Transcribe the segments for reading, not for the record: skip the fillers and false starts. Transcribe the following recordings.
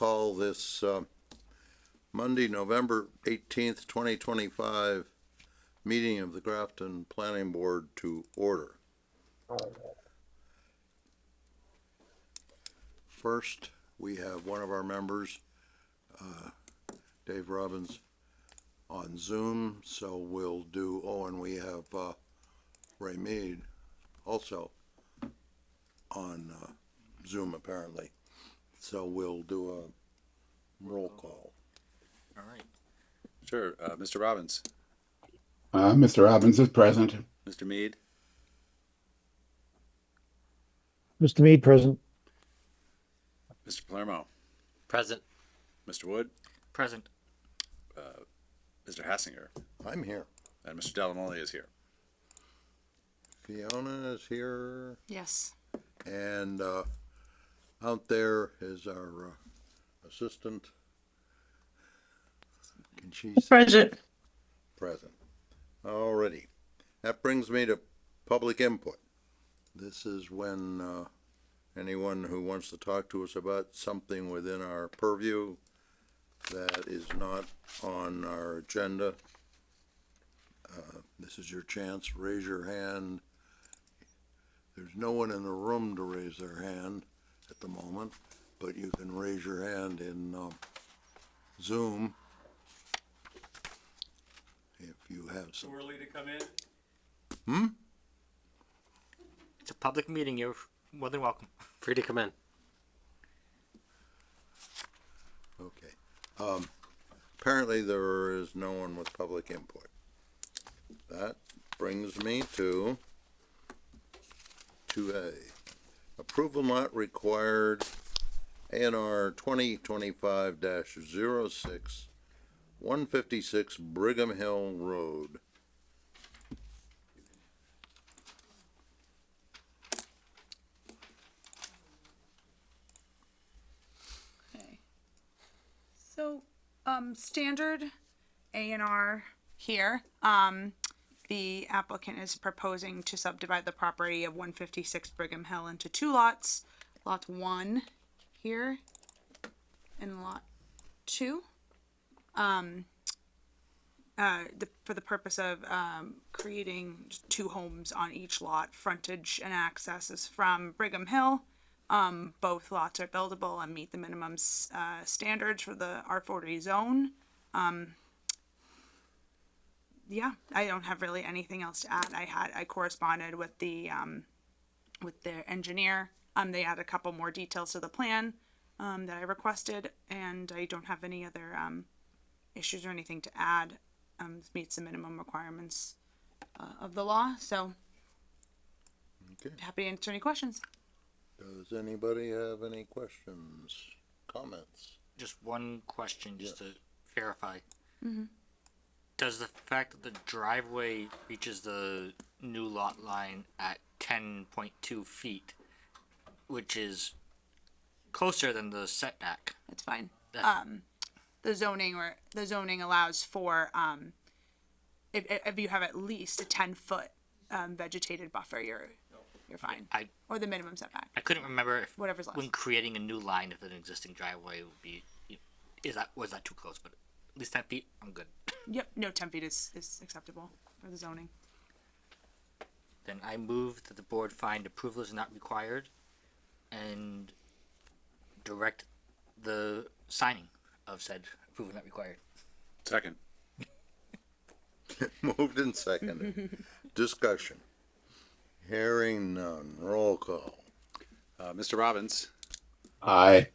call this Monday, November 18th, 2025 meeting of the Grafton Planning Board to order. First, we have one of our members, Dave Robbins, on Zoom, so we'll do, and we have Ray Mead also on Zoom apparently. So we'll do a roll call. All right. Sure. Mr. Robbins. Mr. Robbins is present. Mr. Mead. Mr. Mead, present. Mr. Palermo. Present. Mr. Wood. Present. Mr. Hassinger. I'm here. And Mr. Delamole is here. Fiona is here, Yes. and out there is our assistant. Can she say Present. present? Alrighty. That brings me to public input. This is when anyone who wants to talk to us about something within our purview that is not on our agenda. This is your chance. Raise your hand. There's no one in the room to raise their hand at the moment, but you can raise your hand in Zoom if you have some. Early to come in? It's a public meeting. You're more than welcome. Free to come in. Okay. Apparently there is no one with public input. That brings me to 2A. Approval not required, A&R 2025-06, 156 Brigham Hill Road. Okay. So, standard A&R here. The applicant is proposing to subdivide the property of 156 Brigham Hill into two lots. Lot 1 here and lot 2. For the purpose of creating two homes on each lot. Frontage and access is from Brigham Hill. Both lots are buildable and meet the minimum standards for the R40 zone. Yeah, I don't have really anything else to add. I corresponded with the engineer. They add a couple more details to the plan that I requested, and I don't have any other issues or anything to add. This meets the minimum requirements of the law, so Okay. happy to answer any questions. Does anybody have any questions, comments? Just one question, just Yes. to verify. Mm-hmm. Does the fact that the driveway reaches the new lot line at 10.2 feet, which is closer than the setback, It's fine. That- The zoning allows for if you have at least a 10-foot vegetated buffer, you're fine. Or the minimum setback, I couldn't remember if whatever's left. when creating a new line, if an existing driveway would be, was that too close? But at least 10 feet, I'm good. Yep, no, 10 feet is acceptable for the zoning. Then I move that the board find approval is not required and direct the signing of said approval not required. Second. Moved and seconded. Discussion. Hearing none. Roll call. Mr. Robbins. Aye.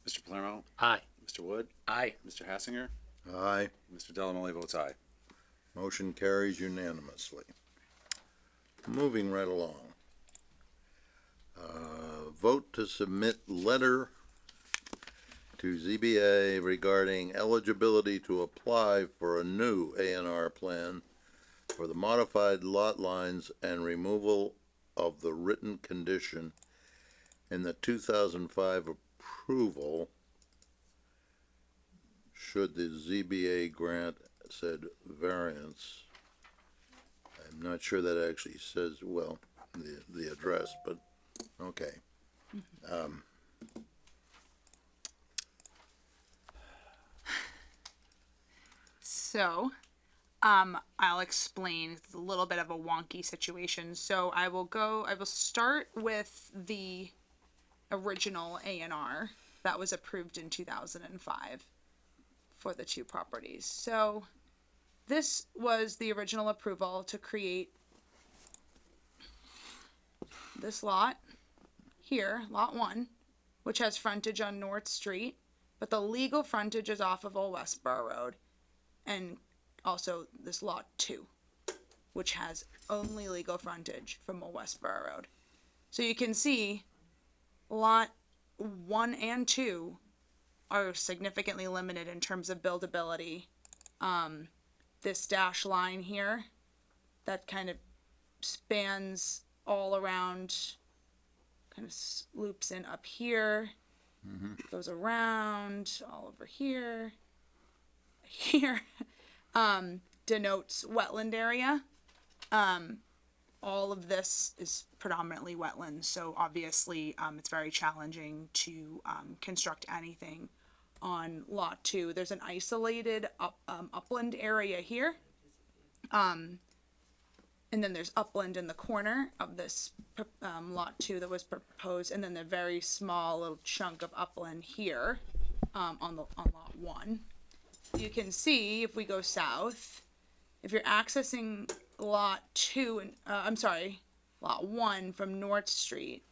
Mr. Palermo. Aye. Mr. Wood. Aye. Mr. Hassinger. Aye. Mr. Delamole votes aye. Motion carries unanimously. Moving right along. Vote to submit letter to ZBA regarding eligibility to apply for a new A&R plan for the modified lot lines and removal of the written condition in the 2005 approval should the ZBA grant said variance. I'm not sure that actually says, well, the address, but, okay. So, I'll explain. It's a little bit of a wonky situation. So I will start with the original A&R that was approved in 2005 for the two properties. So this was the original approval to create this lot here, lot 1, which has frontage on North Street, but the legal frontage is off of Old Westboro Road, and also this lot 2, which has only legal frontage from Old Westboro Road. So you can see lot 1 and 2 are significantly limited in terms of buildability. This dash line here that kind of spans all around, kind of loops in up here, goes around all over here, denotes wetland area. All of this is predominantly wetlands, so obviously it's very challenging to construct anything on lot 2. There's an isolated upland area here, and then there's upland in the corner of this lot 2 that was proposed, and then the very small little chunk of upland here on lot 1. You can see if we go south, if you're accessing lot 2 and lot 1 from North Street,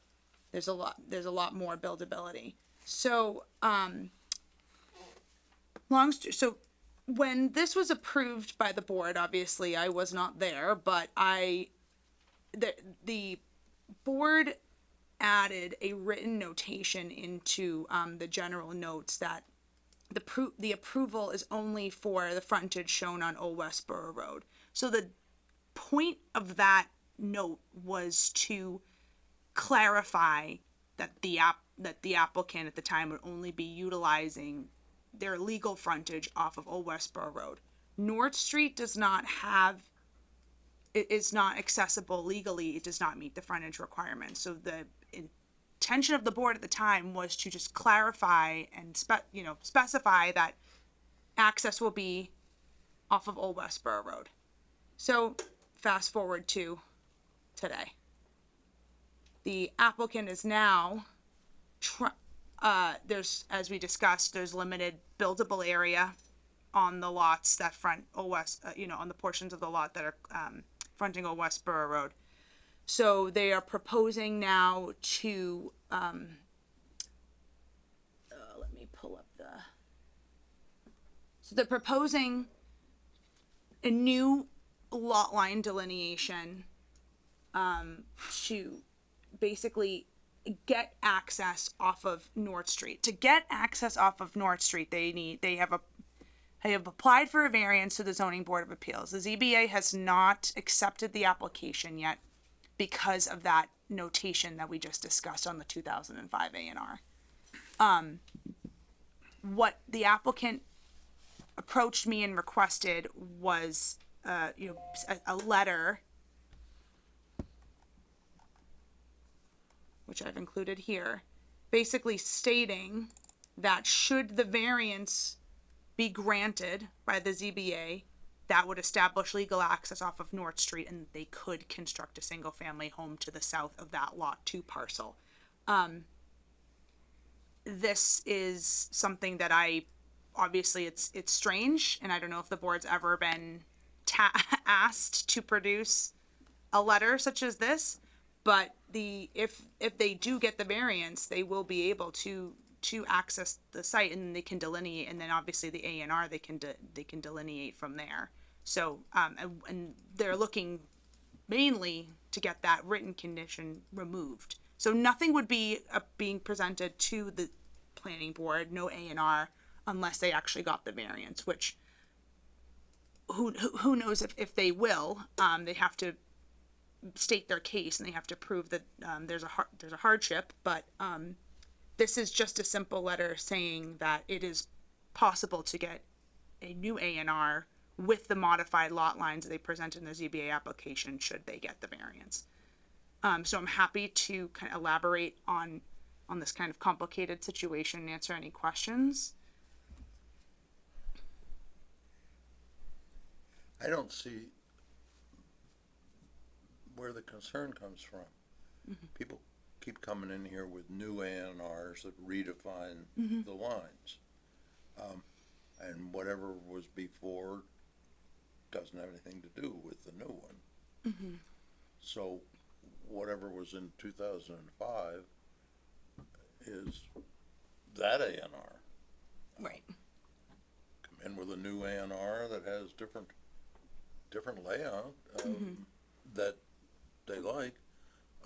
there's a lot more buildability. So so when this was approved by the board, obviously I was not there, but the board added a written notation into the general notes that the approval is only for the frontage shown on Old Westboro Road. So the point of that note was to clarify that the applicant at the time would only be utilizing their legal frontage off of Old Westboro Road. North Street does not have, it is not accessible legally. It does not meet the frontage requirements. So the intention of the board at the time was to just clarify and specify that access will be off of Old Westboro Road. So fast forward to today. The applicant is now there's, as we discussed, there's limited buildable area on the lots that front Old West, on the portions of the lot that are fronting Old Westboro Road. So they are proposing now to, let me pull up so they're proposing a new lot line delineation to basically get access off of North Street. To get access off of North Street, they have applied for a variance to the Zoning Board of Appeals. The ZBA has not accepted the application yet because of that notation that we just discussed on the 2005 A&R. What the applicant approached me and requested was a letter, which I've included here, basically stating that should the variance be granted by the ZBA, that would establish legal access off of North Street, and they could construct a single family home to the south of that lot 2 parcel. This is something that obviously it's strange, and I don't know if the board's ever been asked to produce a letter such as this, but if they do get the variance, they will be able to access the site, and they can delineate, and then obviously the A&R they can delineate from there. So and they're looking mainly to get that written condition removed. So nothing would be being presented to the planning board, no A&R, unless they actually got the variance. Which who knows if they will? They have to state their case, and they have to prove that there's a hardship. But this is just a simple letter saying that it is possible to get a new A&R with the modified lot lines that they present in the ZBA application should they get the variance. So I'm happy to kind of elaborate on this kind of complicated situation and answer any questions. I don't see where the concern comes from. People keep coming in here with new A&Rs that redefine the lines. And whatever was before doesn't have anything to do with the new one. So whatever was in 2005 is that A&R. Right. Come in with a new A&R that has different layout, that they like,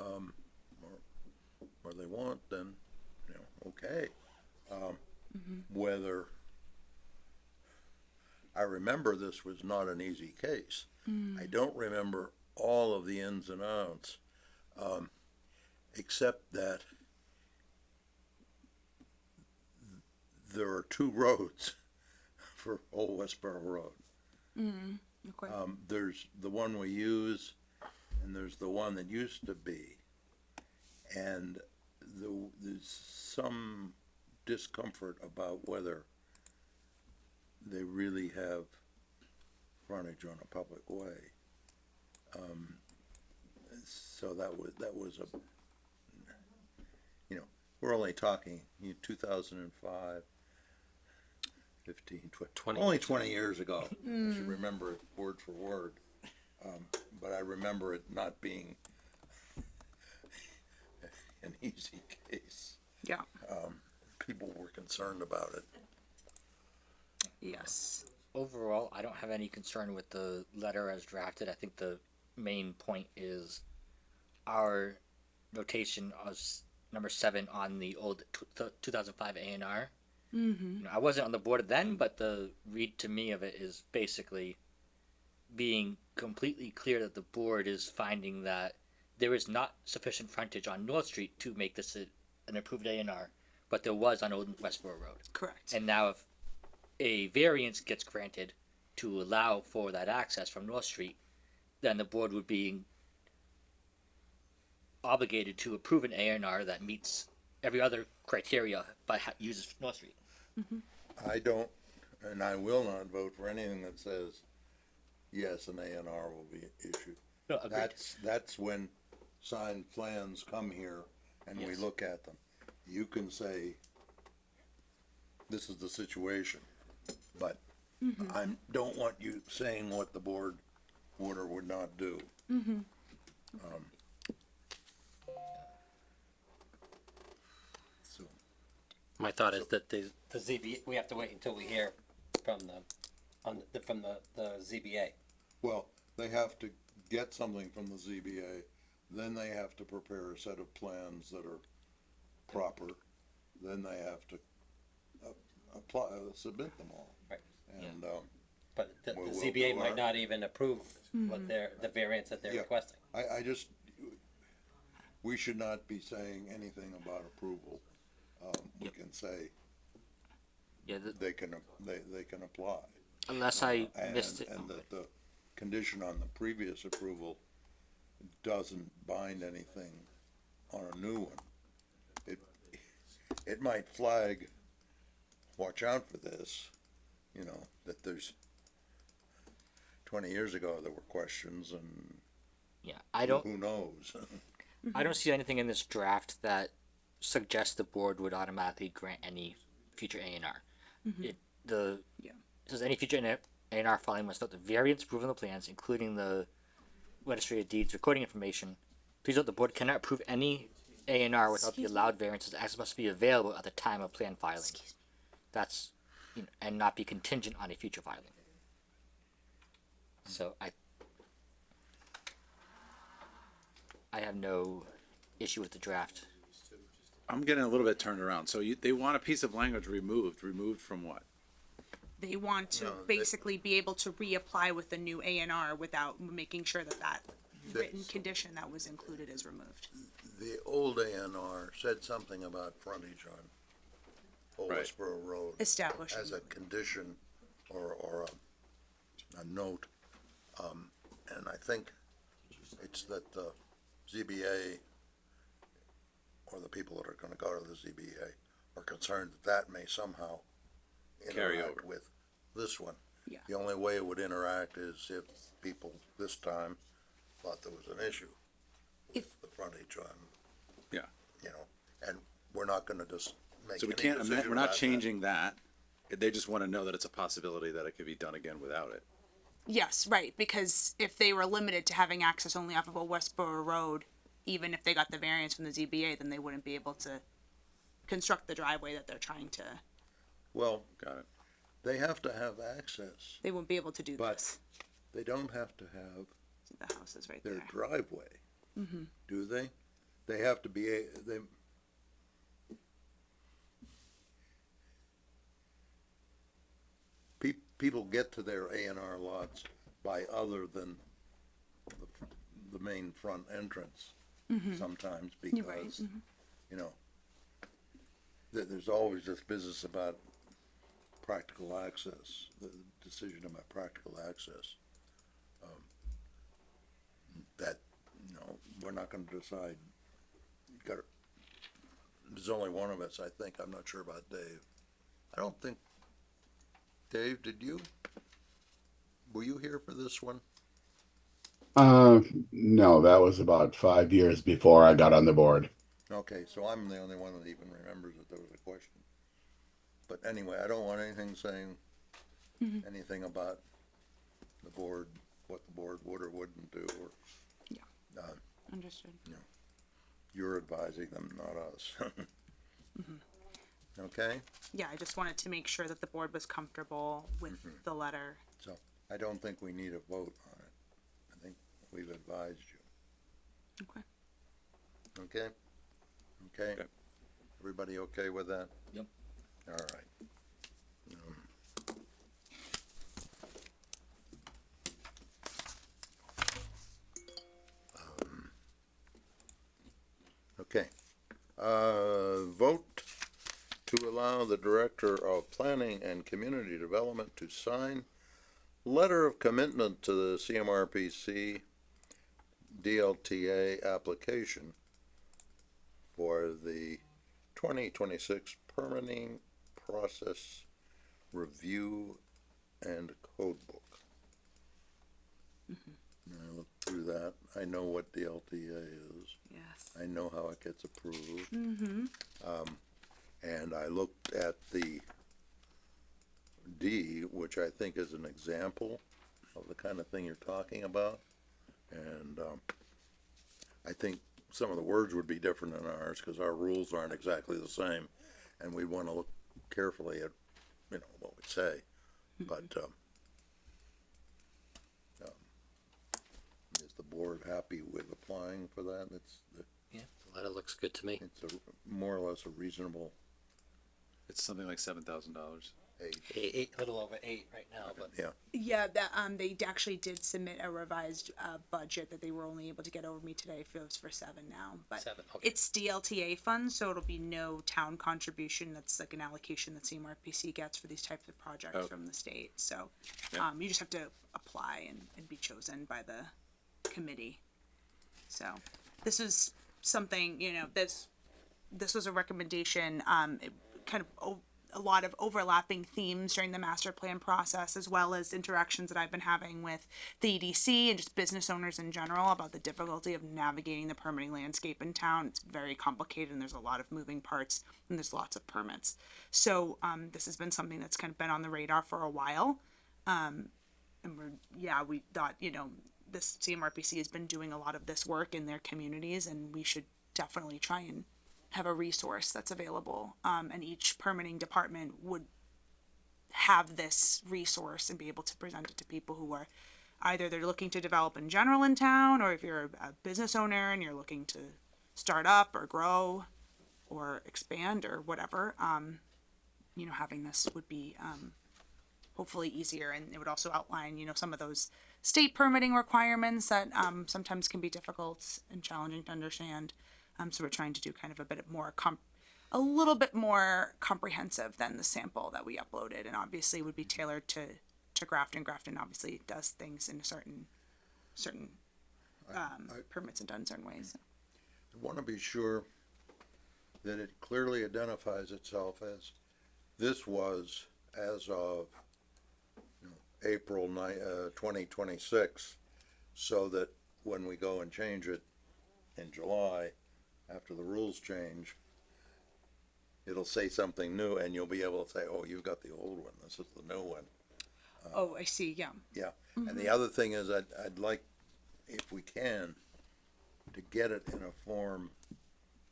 or they want, then, okay. Whether, I remember this was not an easy case. I don't remember all of the ins and outs, except that there are two roads for Old Westboro Road. Okay. There's the one we use, and there's the one that used to be. And there's some discomfort about whether they really have frontage on a public way. So that was a, we're only talking 2005, 15, 20 only 20 years ago. I should remember it word for word. But I remember it not being an easy case. Yeah. People were concerned about it. Yes. Overall, I don't have any concern with the letter as drafted. I think the main point is our notation as number 7 on the old 2005 A&R. I wasn't on the board then, but the read to me of it is basically being completely clear that the board is finding that there is not sufficient frontage on North Street to make this an approved A&R, but there was on Old Westboro Road. Correct. And now if a variance gets granted to allow for that access from North Street, then the board would be obligated to approve an A&R that meets every other criteria but uses North Street. I don't, and I will not vote for anything that says, yes, an A&R will be issued. No, agreed. That's when signed plans come here and we Yes. look at them. You can say, this is the situation, but I don't want you saying what the board would or would not do. So, My thought is that the ZBA, we have to wait until we hear from the ZBA. well, they have to get something from the ZBA, then they have to prepare a set of plans that are proper, then they have to apply, submit them all. Right. And, But the We'll ZBA do might our- not even approve what the variance that they're Yeah. requesting. I just, we should not be saying anything about approval. We can say Yeah, they can apply. unless I And, missed it. and that the condition on the previous approval doesn't bind anything on a new one. It might flag, watch out for this, that there's 20 years ago there were questions and Yeah, I don't. who knows? I don't see anything in this draft that suggests the board would automatically grant any future A&R. It says any future A&R filing must note the variance approved on the plans, including the registry of deeds recording information. Please note the board cannot approve any A&R without the allowed variances. Access must be available at the time of plan filing. That's and not be contingent on a future filing. So I have no issue with the draft. I'm getting a little bit turned around. So they want a piece of language removed. Removed from what? They want to No, they- basically be able to reapply with the new A&R without making sure that written condition that was included is removed. The old A&R said something about frontage on Old Right. Westboro Road Establishing. as a condition or a note. And I think it's that the ZBA or the people that are gonna go to the ZBA are concerned that may somehow Carry interact over. with this one. Yeah. The only way it would interact is if people this time thought there was an issue. If- with the frontage on, Yeah. you know, and we're not gonna just make So we any can't amend, decision we're not about that. changing that. They just wanna know that it's a possibility that it could be done again without it. Yes, right, because if they were limited to having access only off of a Westboro Road, even if they got the variance from the ZBA, then they wouldn't be able to construct the driveway that they're trying to, Well, Got it. they have to have access. they wouldn't be able to do But- this. They don't have to have The house is right their there. driveway, do they? They have to be, they. People get to their A and R lots by other than the main front entrance sometimes You're right, because, you know, there's always this business about practical access, the decision about practical access. That, you know, we're not gonna decide, there's only one of us, I think, I'm not sure about Dave. I don't think, Dave, were you here for this one? No, that was about 5 years before I got on the board. Okay, so I'm the only one that even remembers that there was a question. But anyway, I don't want anything saying anything about the board, what the board would or wouldn't do, or Understood. you're advising them, not us. Okay, Yeah, I just wanted to make sure that the board was comfortable with the letter. so I don't think we need a vote on it. I think we've advised you, Okay. okay? Okay? Okay. Everybody okay with that? Yep. All right. Okay. Vote to allow the Director of Planning and Community Development to sign letter of commitment to the CMRPC DLTA application for the 2026 permitting process review and code book. And I looked through that. I know what DLTA is. Yes. I know how it gets approved. And I looked at the D, which I think is an example of the kind of thing you're talking about. And, I think some of the words would be different than ours, cause our rules aren't exactly the same. And we wanna look carefully at, you know, what we say, but, is the board happy with applying for that? Yeah, the letter looks good to me. It's a, more or less a reasonable It's something like $7,000. Eight, a little over 8 right now, but yeah. Yeah, that they actually did submit a revised budget that they were only able to get over me today. It was for 7 now, but 7. Okay. it's DLTA funds, so it'll be no town contribution. That's like an allocation that CMRPC gets for these types of projects Okay. from the state. So Yeah. you just have to apply and be chosen by the committee. So this is something, you know, this was a recommendation. It kind of a lot of overlapping themes during the master plan process, as well as interactions that I've been having with the EDC and just business owners in general about the difficulty of navigating the permitting landscape in town. It's very complicated and there's a lot of moving parts and there's lots of permits. So this has been something that's kind of been on the radar for a while. And we thought, you know, this CMRPC has been doing a lot of this work in their communities and we should definitely try and have a resource that's available, and each permitting department would have this resource and be able to present it to people who are either they're looking to develop in general in town, or if you're a business owner and you're looking to start up or grow or expand or whatever. You know, having this would be hopefully easier, and it would also outline, you know, some of those state permitting requirements that sometimes can be difficult and challenging to understand. So we're trying to do kind of a little bit more comprehensive than the sample that we uploaded, and obviously would be tailored to Grafton. Grafton obviously does things in certain permits and done certain ways. I want to be sure that it clearly identifies itself as, this was as of, you know, April 2026, so that when we go and change it in July, after the rules change, it'll say something new and you'll be able to say, oh, you've got the old one, this is the new one. Oh, I see, yeah. Yeah, and the other thing is I'd like, if we can, to get it in a form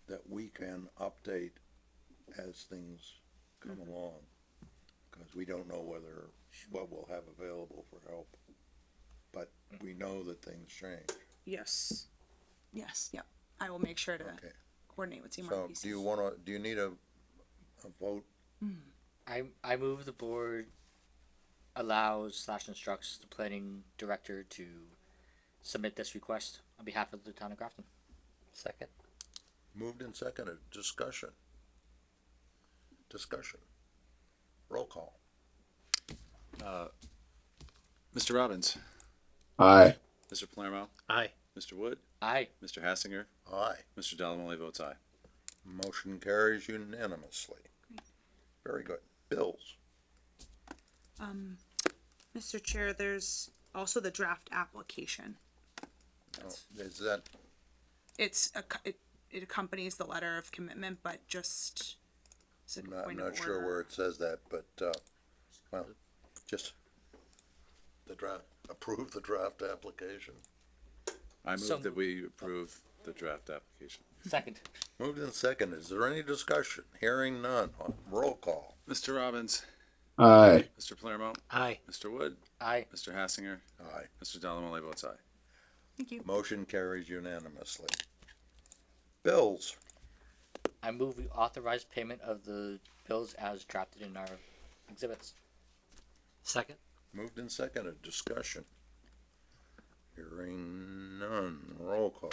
that we can update as things come along. Cause we don't know what we'll have available for help, but we know that things change. Yes. Yes, yep. I will make sure to Okay, coordinate with so CMRPC. do you need a vote? I move the board allows / instructs the planning director to submit this request on behalf of the town of Grafton. Second. Moved and seconded, discussion. Roll call. Mr. Robbins, Aye. Mr. Palermo, Aye. Mr. Wood, Aye. Mr. Hassinger, Aye. Mr. Delamole votes aye. Motion carries unanimously. Very good. Bills. Mr. Chair, there's also the draft application. Now, is that, It accompanies the letter of commitment, but just as a I'm point not of sure order. where it says that, but, well, just approve the draft application. I move So- that we approve the draft application. Second. Moved and seconded. Is there any discussion? Hearing none. Roll call. Mr. Robbins, Aye. Mr. Palermo, Aye. Mr. Wood, Aye. Mr. Hassinger, Aye. Mr. Delamole votes aye. Thank you. Motion carries unanimously. Bills. I move we authorize payment of the bills as drafted in our exhibits. Second. Moved and seconded. Discussion. Hearing none. Roll call.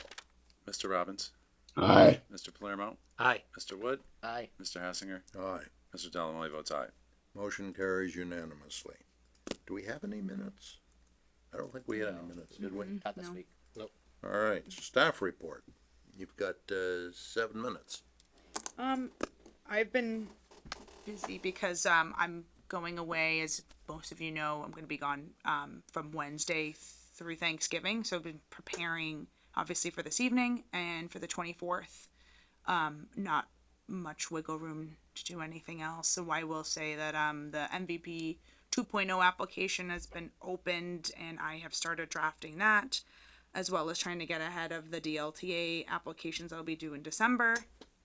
Mr. Robbins, Aye. Mr. Palermo, Aye. Mr. Wood, Aye. Mr. Hassinger, Aye. Mr. Delamole votes aye. Motion carries unanimously. Do we have any minutes? I don't think we had any minutes, did we? Not this No. week. All right, staff report. You've got 7 minutes. I've been busy because I'm going away, as most of you know. I'm going to be gone from Wednesday through Thanksgiving, so I've been preparing obviously for this evening and for the 24th. Not much wiggle room to do anything else. So I will say that the MVP 2.0 application has been opened and I have started drafting that, as well as trying to get ahead of the DLTA applications that'll be due in December.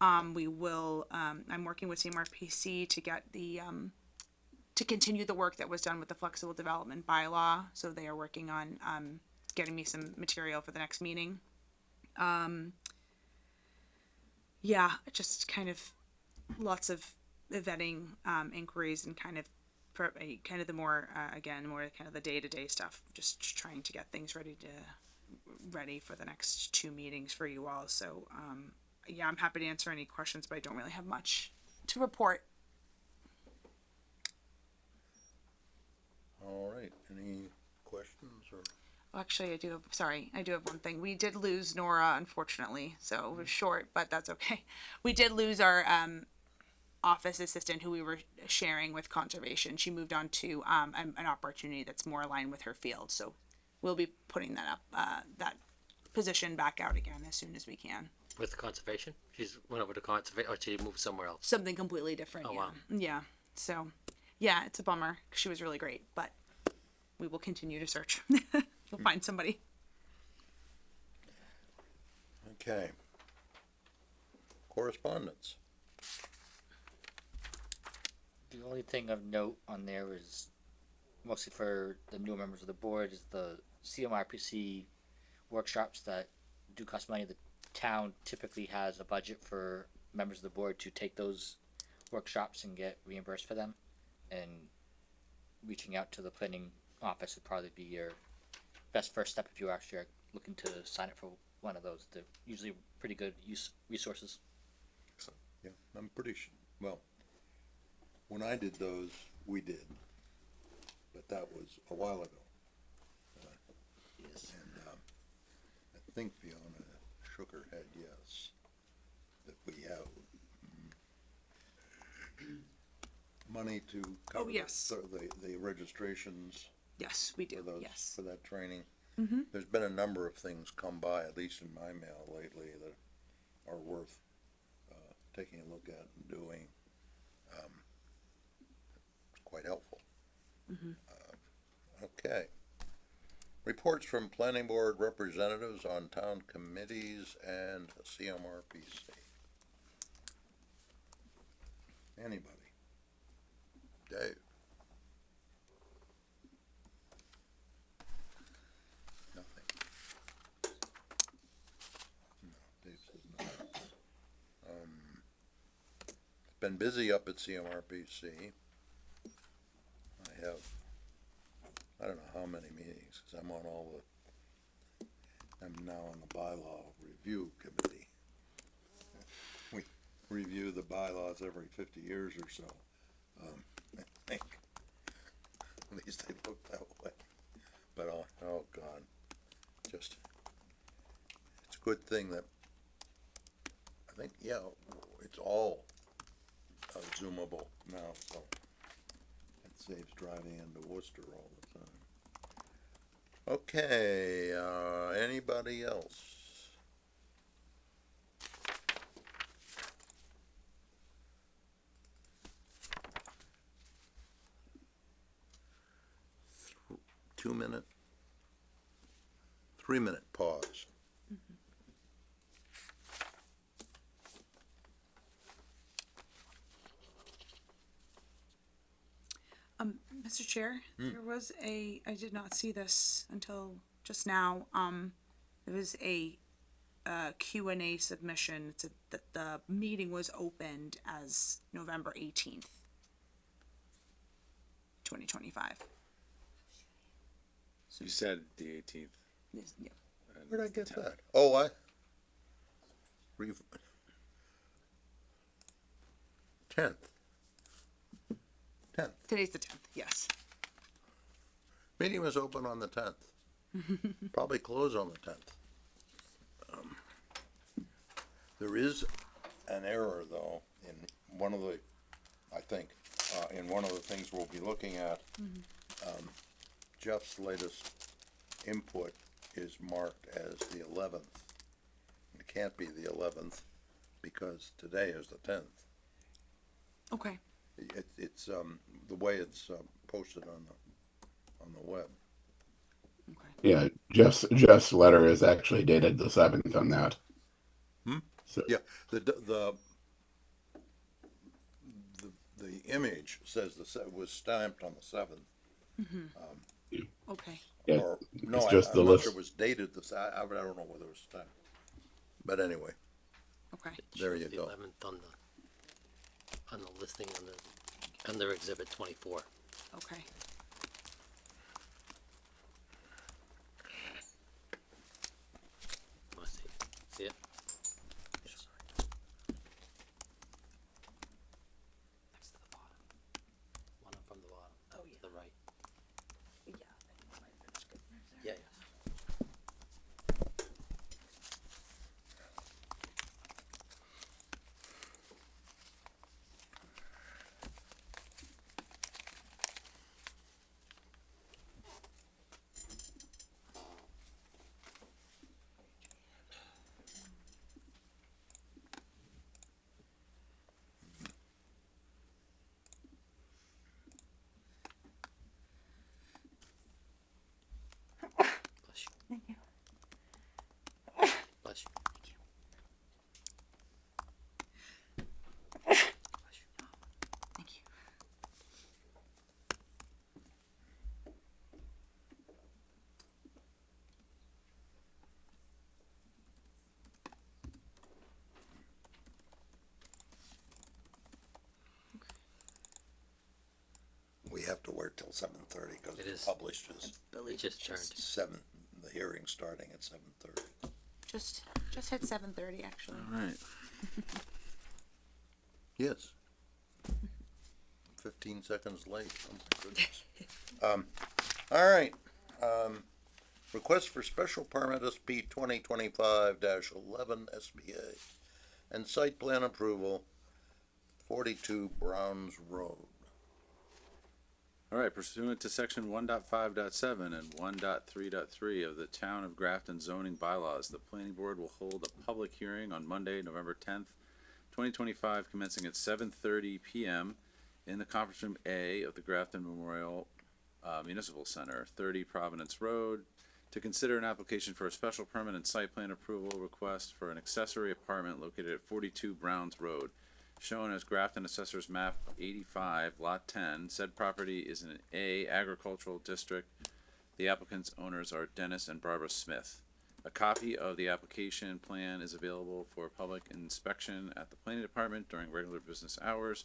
I'm working with CMRPC to get the to continue the work that was done with the flexible development bylaw. So they are working on getting me some material for the next meeting. Yeah, just kind of lots of vetting inquiries and kind of the more more kind of the day-to-day stuff. Just trying to get things ready for the next 2 meetings for you all. So yeah, I'm happy to answer any questions, but I don't really have much to report. All right, any questions or? Actually, I do have one thing. We did lose Nora, unfortunately, so it was short, but that's okay. We did lose our office assistant who we were sharing with conservation. She moved on to an opportunity that's more aligned with her field, so we'll be putting that up, that position back out again as soon as we can. With conservation? She's went over to conservation, or she moved somewhere else? Something completely different. Oh, yeah. wow. Yeah. So, yeah, it's a bummer 'cause she was really great, but we will continue to search. We'll find somebody. Okay. Correspondence. The only thing of note on there is, mostly for the newer members of the board, is the CMRPC workshops that do cost money. The town typically has a budget for members of the board to take those workshops and get reimbursed for them. And reaching out to the planning office would probably be your best first step if you actually are looking to sign up for one of those. They're usually pretty good resources. Yeah, I'm pretty sure, well, when I did those, we did, but that was a while ago. Yes. And, I think Fiona shook her head yes, that we have money to cover yes. the registrations Yes, we for do, those, yes. for that training? Mhm. There's been a number of things come by, at least in my mail lately, that are worth, taking a look at and doing. It's quite helpful. Okay. Reports from planning board representatives on town committees and CMRPC. Anybody? Dave? Nothing. No, Dave says nothing. It's been busy up at CMRPC. I don't know how many meetings, cause I'm now on the bylaw review committee. We review the bylaws every 50 years or so. I think, at least they look that way. But, oh God, it's a good thing that, I think, yeah, it's all Zoomable now, so it saves driving into Worcester all the time. Okay, anybody else? Two minute, 3 minute pause. Mr. Chair, there was I did not see this until just now. There was a Q&A submission. It said that the meeting was opened as November 18th, 2025. You said the 18th. Yes, yeah. Where'd I get that? Oh, Rev- 10th. Today's the 10th, yes. Meeting was open on the 10th. Probably close on the 10th. There is an error though in one of the, I think, in one of the things we'll be looking at. Jeff's latest input is marked as the 11th. It can't be the 11th because today is the 10th. Okay. It's the way it's posted on the web. Okay. Yeah, Jeff's letter is actually dated the 7th on that. So, Yeah, the image says was stamped on the 7th. Okay. yeah, Or no, it's just the I'm not list. sure it was dated I don't know whether it was stamped. But anyway, Okay. there you The go. 11th on the listing under exhibit 24. Okay. Let's see. See it? Next to the bottom. One up from the bottom. Oh, To yeah. the right. Yeah. Yeah, yeah. Bless you. Thank you. Bless you. Thank you. We have to wait till 7:30 because It it's is. published as It just turned. 7. The hearing starting at 7:30. Just hit 7:30 actually. All right. Yes. 15 seconds late. Oh my goodness. All right. Request for special permit SP 2025-11 SBA and site plan approval, 42 Browns Road. All right, pursuant to section 1.5.7 and 1.3.3 of the Town of Grafton zoning bylaws, the planning board will hold a public hearing on Monday, November 10th, 2025, commencing at 7:30 PM in the conference room A of the Grafton Memorial Municipal Center, 30 Providence Road, to consider an application for a special permit and site plan approval request for an accessory apartment located at 42 Browns Road, shown as Grafton Assessor's Map 85, Lot 10. Said property is in an A agricultural district. The applicant's owners are Dennis and Barbara Smith. A copy of the application plan is available for public inspection at the planning department during regular business hours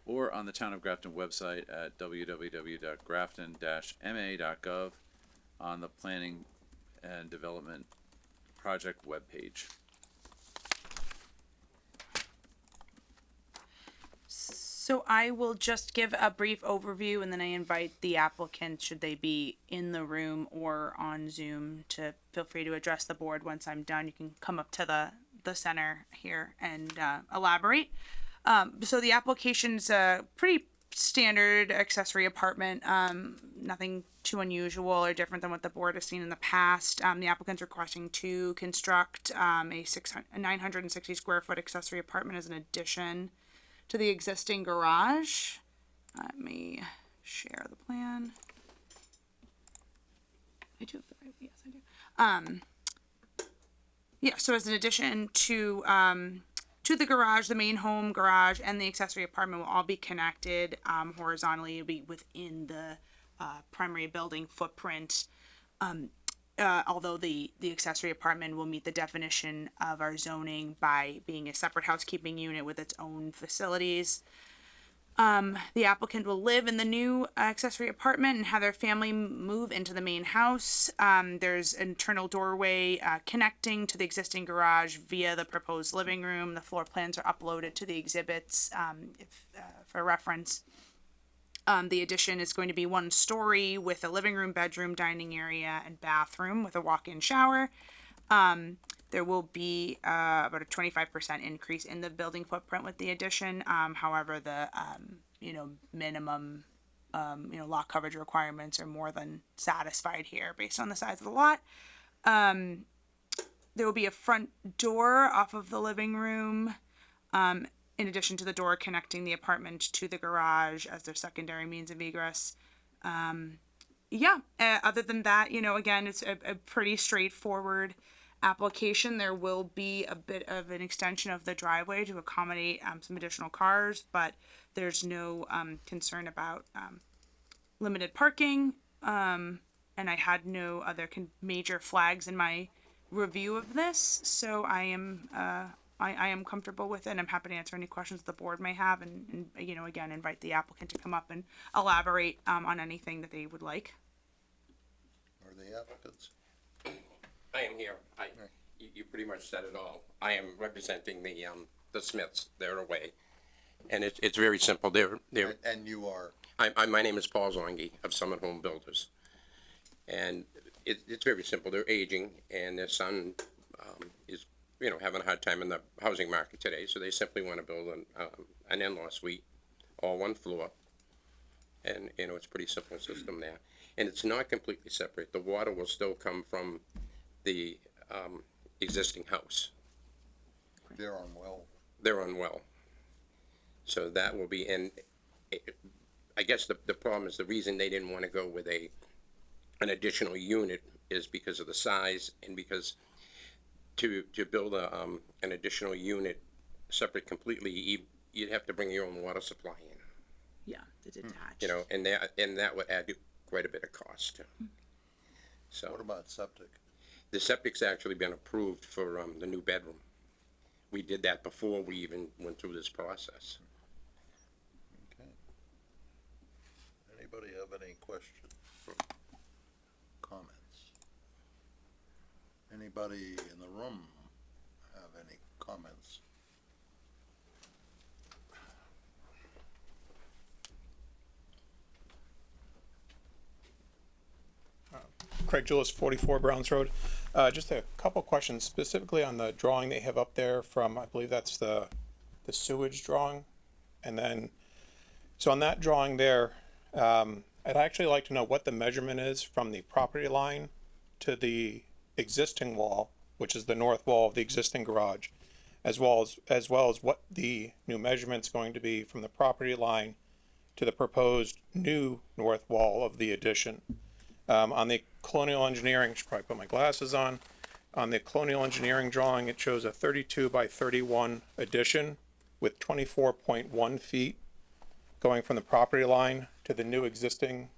or on the Town of Grafton website at www.grafton-ma.gov on the Planning and Development Project webpage. So I will just give a brief overview and then I invite the applicant, should they be in the room or on Zoom, to feel free to address the board. Once I'm done, you can come up to the center here and elaborate. So the application's a pretty standard accessory apartment, nothing too unusual or different than what the board has seen in the past. The applicant's requesting to construct a 960 square foot accessory apartment as an addition to the existing garage. Let me share the plan. I do have the right, yes I do. Yeah, so as an addition to the garage, the main home garage and the accessory apartment will all be connected horizontally. It'll be within the primary building footprint. Although the accessory apartment will meet the definition of our zoning by being a separate housekeeping unit with its own facilities. The applicant will live in the new accessory apartment and have their family move into the main house. There's an internal doorway connecting to the existing garage via the proposed living room. The floor plans are uploaded to the exhibits for reference. The addition is going to be 1 story with a living room, bedroom, dining area, and bathroom with a walk-in shower. There will be about a 25% increase in the building footprint with the addition. However, the minimum lot coverage requirements are more than satisfied here based on the size of the lot. There will be a front door off of the living room. In addition to the door connecting the apartment to the garage as their secondary means of egress. Other than that, again, it's a pretty straightforward application. There will be a bit of an extension of the driveway to accommodate some additional cars, but there's no concern about limited parking. And I had no other major flags in my review of this, so I am comfortable with it, and I'm happy to answer any questions the board may have, and again, invite the applicant to come up and elaborate on anything that they would like. Are the applicants? I am here. You pretty much said it all. I am representing the Smiths. They're away, and it's very simple. They're And you are? my name is Paul Zongi of Summit Home Builders, and it's very simple. They're aging, and their son is having a hard time in the housing market today. So they simply want to build an in-law suite, all 1 floor, and it's a pretty simple system there. And it's not completely separate. The water will still come from the existing house. They're on well. They're on well. So that will be, and I guess the problem is the reason they didn't want to go with an additional unit is because of the size, and because to build an additional unit separate completely, you'd have to bring your own water supply in. Yeah, the detached. And that would add quite a bit of cost. So What about septic? the septic's actually been approved for the new bedroom. We did that before we even went through this process. Okay. Anybody have any questions? Comments? Anybody in the room have any comments? Craig Gillis, 44 Browns Road. Just a couple questions specifically on the drawing they have up there from, I believe that's the sewage drawing. And then, so on that drawing there, I'd actually like to know what the measurement is from the property line to the existing wall, which is the north wall of the existing garage, as well as what the new measurement's going to be from the property line to the proposed new north wall of the addition. On the Colonial Engineering, should probably put my glasses on. On the Colonial Engineering drawing, it shows a 32 by 31 addition with 24.1 feet going from the property line to the new existing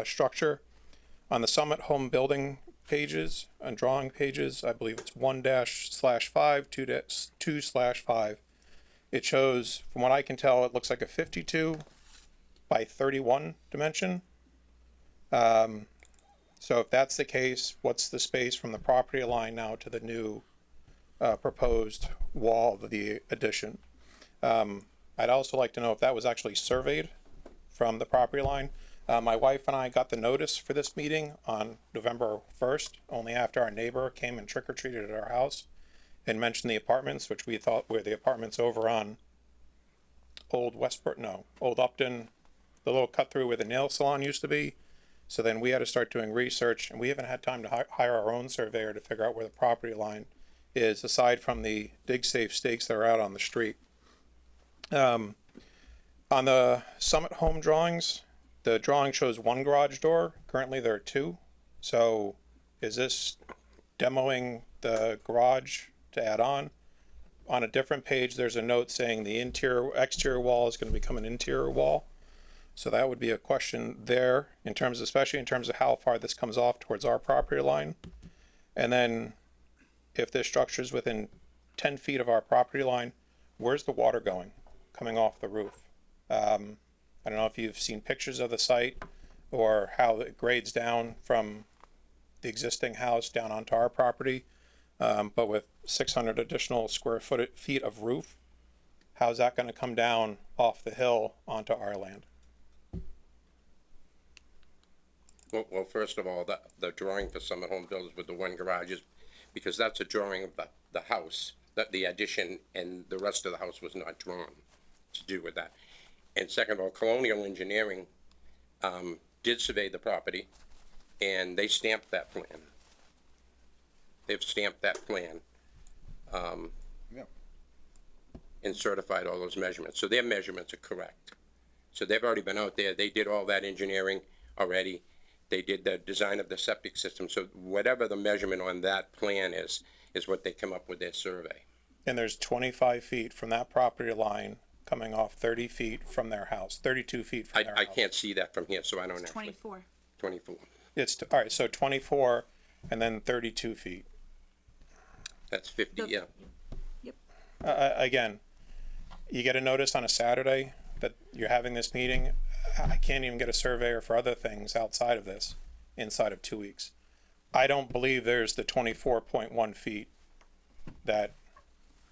structure. On the Summit Home Building pages, on drawing pages, I believe it's 1-/5, 2/5. It shows, from what I can tell, it looks like a 52 by 31 dimension. So if that's the case, what's the space from the property line now to the new proposed wall of the addition? I'd also like to know if that was actually surveyed from the property line. My wife and I got the notice for this meeting on November 1st, only after our neighbor came and trick-or-treated at our house and mentioned the apartments, which we thought were the apartments over on Old Upton, the little cut-through where the nail salon used to be. So then we had to start doing research, and we haven't had time to hire our own surveyor to figure out where the property line is, aside from the dig-safe stakes that are out on the street. On the Summit Home drawings, the drawing shows one garage door. Currently, there are two. So is this demoing the garage to add on? On a different page, there's a note saying the exterior wall is going to become an interior wall. So that would be a question there especially in terms of how far this comes off towards our property line. And then if this structure is within 10 feet of our property line, where's the water going, coming off the roof? I don't know if you've seen pictures of the site or how it grades down from the existing house down onto our property. But with 600 additional feet of roof, how's that going to come down off the hill onto our land? Well, first of all, the drawing for Summit Home Builders with the one garage is, because that's a drawing of the house, that the addition, and the rest of the house was not drawn to do with that. And second of all, Colonial Engineering, did survey the property, and they stamped that plan. They've stamped that plan. Yep. And certified all those measurements, so their measurements are correct. So they've already been out there, they did all that engineering already. They did the design of the septic system, so whatever the measurement on that plan is what they come up with their survey. And there's 25 feet from that property line coming off 30 feet from their house, 32 feet from their I house. can't see that from here, so I don't It's actually. 24. 24. All right, so 24 and then 32 feet. That's 50, yeah. Again, you get a notice on a Saturday that you're having this meeting. I can't even get a surveyor for other things outside of this inside of 2 weeks. I don't believe there's the 24.1 feet that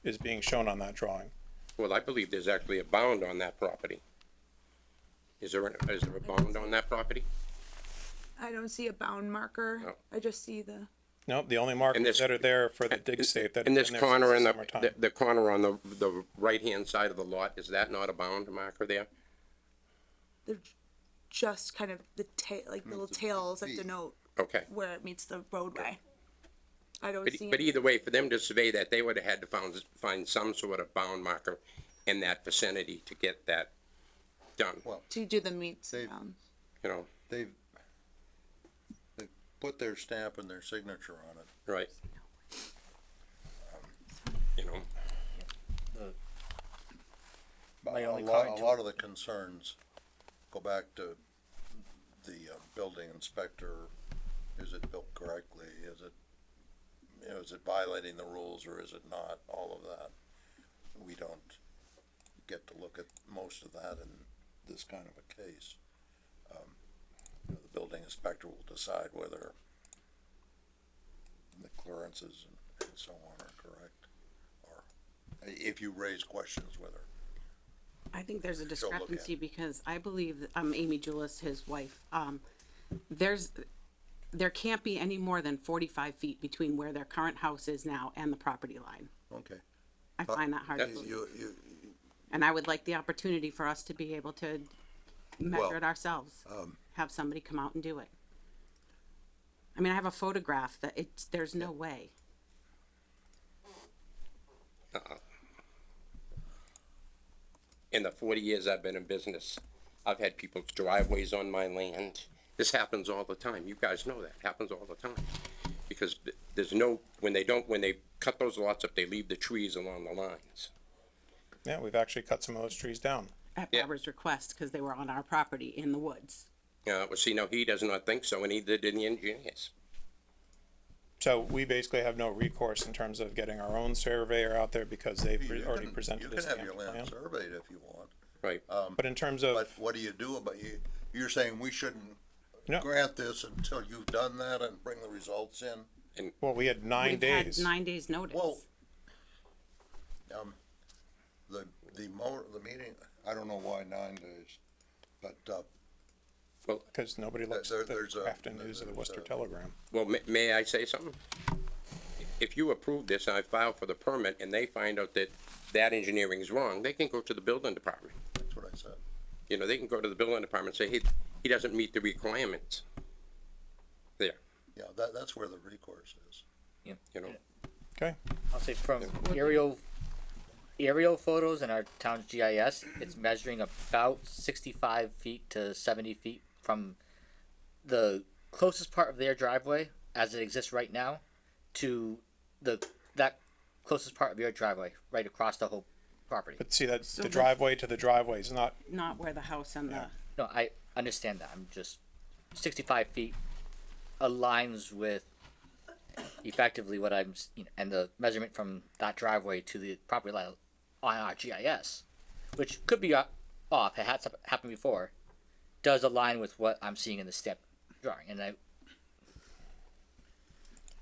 is being shown on that drawing. Well, I believe there's actually a bound on that property. Is there a bound on that property? I don't see a bound marker. No. I just see the. Nope, the only markers this- that are there for the dig safe that In have this been there corner, since in the summertime. the corner on the right-hand side of the lot, is that not a bound marker there? They're just kind of the like little tails that feet. denote Okay. where it meets the roadway. I don't see. But either way, for them to survey that, they would have had to find some sort of bound marker in that vicinity to get that done, Well, to do the meets They- and bounds. you know, they've put their stamp and their signature on it. right? You know, But My a only lot, comment a lot of the concerns go back to the building inspector. Is it built correctly? Is it, is it violating the rules or is it not? All of that. We don't get to look at most of that in this kind of a case. The building inspector will decide whether the clearances and so on are correct. Or if you raise questions, whether I think there's a look at discrepancy because I believe that, Amy Julis, his wife, there can't be any more than 45 feet between where their current house is now and the property line. okay. I find that hard to That's- believe. You, And I would like the opportunity for us to be able to measure it ourselves. Have somebody come out and do it. I mean, I have a photograph that there's no way. In the 40 years I've been in business, I've had people's driveways on my land. This happens all the time. You guys know that. Happens all the time. Because there's no, when they cut those lots up, they leave the trees along the lines. Yeah, we've actually cut some of those trees down. At Yeah. Barbara's request, because they were on our property in the woods. Well, see, no, he does not think so, and neither did the engineers. So we basically have no recourse in terms of getting our own surveyor out there because they've already You presented can us have your the land plan. surveyed if you want. Right. But in terms of, But what do you do about you're saying we shouldn't No. grant this until you've done that and bring the results in? well, we had 9 We've days. had 9 days notice. Well, the meeting, I don't know why 9 days, but, Because nobody looks at the there's a- Grafton News or the there's Worcester a- Telegram. Well, may I say something? If you approve this and I file for the permit and they find out that that engineering is wrong, they can go to the building department. that's what I said. You know, they can go to the building department and say, hey, he doesn't meet the requirements. There, Yeah, that's where the recourse is. you know, Okay, I'll say from aerial photos in our town's GIS, it's measuring about 65 feet to 70 feet from the closest part of their driveway as it exists right now to that closest part of your driveway right across the whole property. but see that So the the- driveway to the driveway is not, Not where the house and the, No, I understand that. I'm just 65 feet aligns with effectively what and the measurement from that driveway to the property line on our GIS, which could be off. It has happened before. Does align with what I'm seeing in the step drawing, and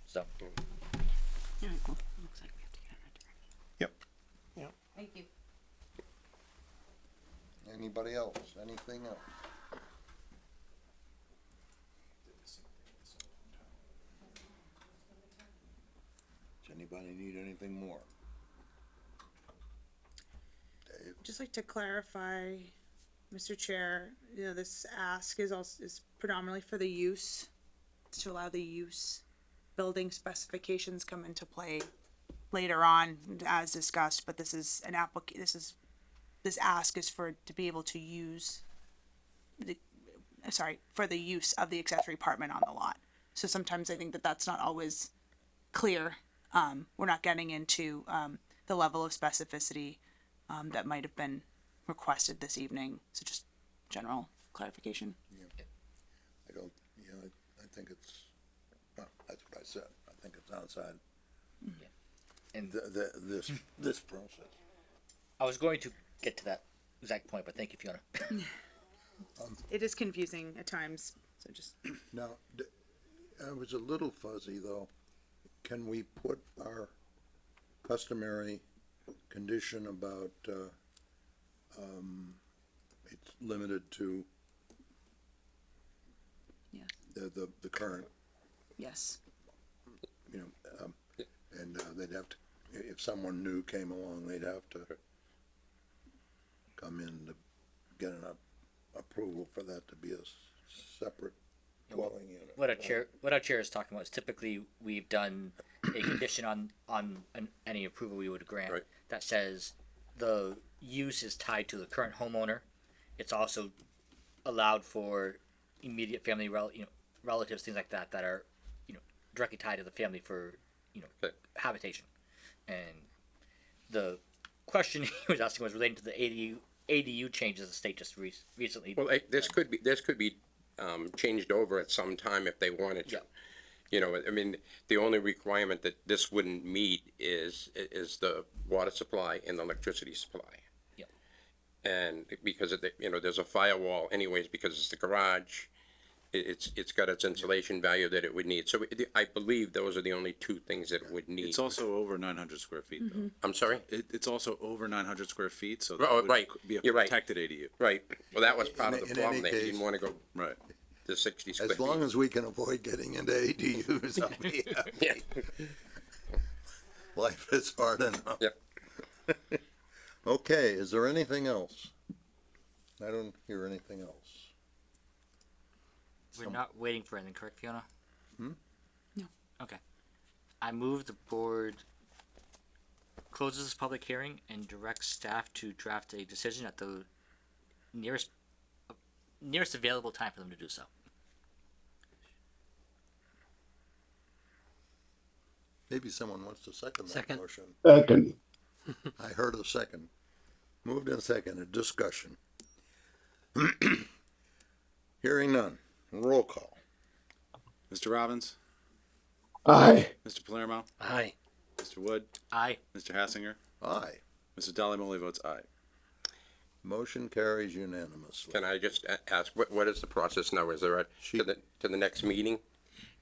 so yeah, well, looks like we have to get in that direction. yep, yep. Thank you. Anybody else? Anything else? Does anybody need anything more? Dave? Just like to clarify, Mr. Chair, this ask is predominantly for the use, to allow the use. Building specifications come into play later on as discussed, but this is this ask is to be able to use for the use of the accessory apartment on the lot. So sometimes I think that that's not always clear. We're not getting into the level of specificity that might have been requested this evening. So just general clarification. I don't, I think it's, well, that's what I said. I think it's outside and this process. I was going to get to that exact point, but thank you, Fiona. It is confusing at times, so just. Now, I was a little fuzzy though. Can we put our customary condition about, it's limited to Yeah. the current, Yes. and they'd have to, if someone new came along, they'd have to come in to get an approval for that to be a separate dwelling unit. What our chair is talking about is typically we've done a condition on any approval we would grant Right. that says the use is tied to the current homeowner. It's also allowed for immediate family relatives, things like that are directly tied to the family for Okay. habitation. And the question he was asking was relating to the ADU changes the state just recently. well, this could be changed over at some time if they wanted to. Yeah. You know, I mean, the only requirement that this wouldn't meet is the water supply and the electricity supply. Yeah. And because there's a firewall anyways, because it's the garage, it's got its insulation value that it would need. So I believe those are the only two things that it would need. It's also over 900 square feet though. I'm sorry? It's also over 900 square feet, so that Oh, would right. be a You're right. protected ADU. Right. Well, that was part of the In problem any there. He didn't case- want to go Right. to 60 square As long feet. as we can avoid getting into ADUs, I'll be happy. Yeah. Life is hard enough. Yep. Okay, is there anything else? I don't hear anything else. We're not waiting for anything, correct, Fiona? Hmm? No. Okay. I move the board closes this public hearing and directs staff to draft a decision at the nearest available time for them to do so. Maybe someone wants to second that Second. motion. Second. I heard a second. Moved and seconded, discussion. Hearing none, roll call. Mr. Robbins, Aye. Mr. Palermo, Aye. Mr. Wood, Aye. Mr. Hassinger, Aye. Mrs. Delimoli votes aye. Motion carries unanimously. Can I just ask, what is the process now? Is there to the next meeting?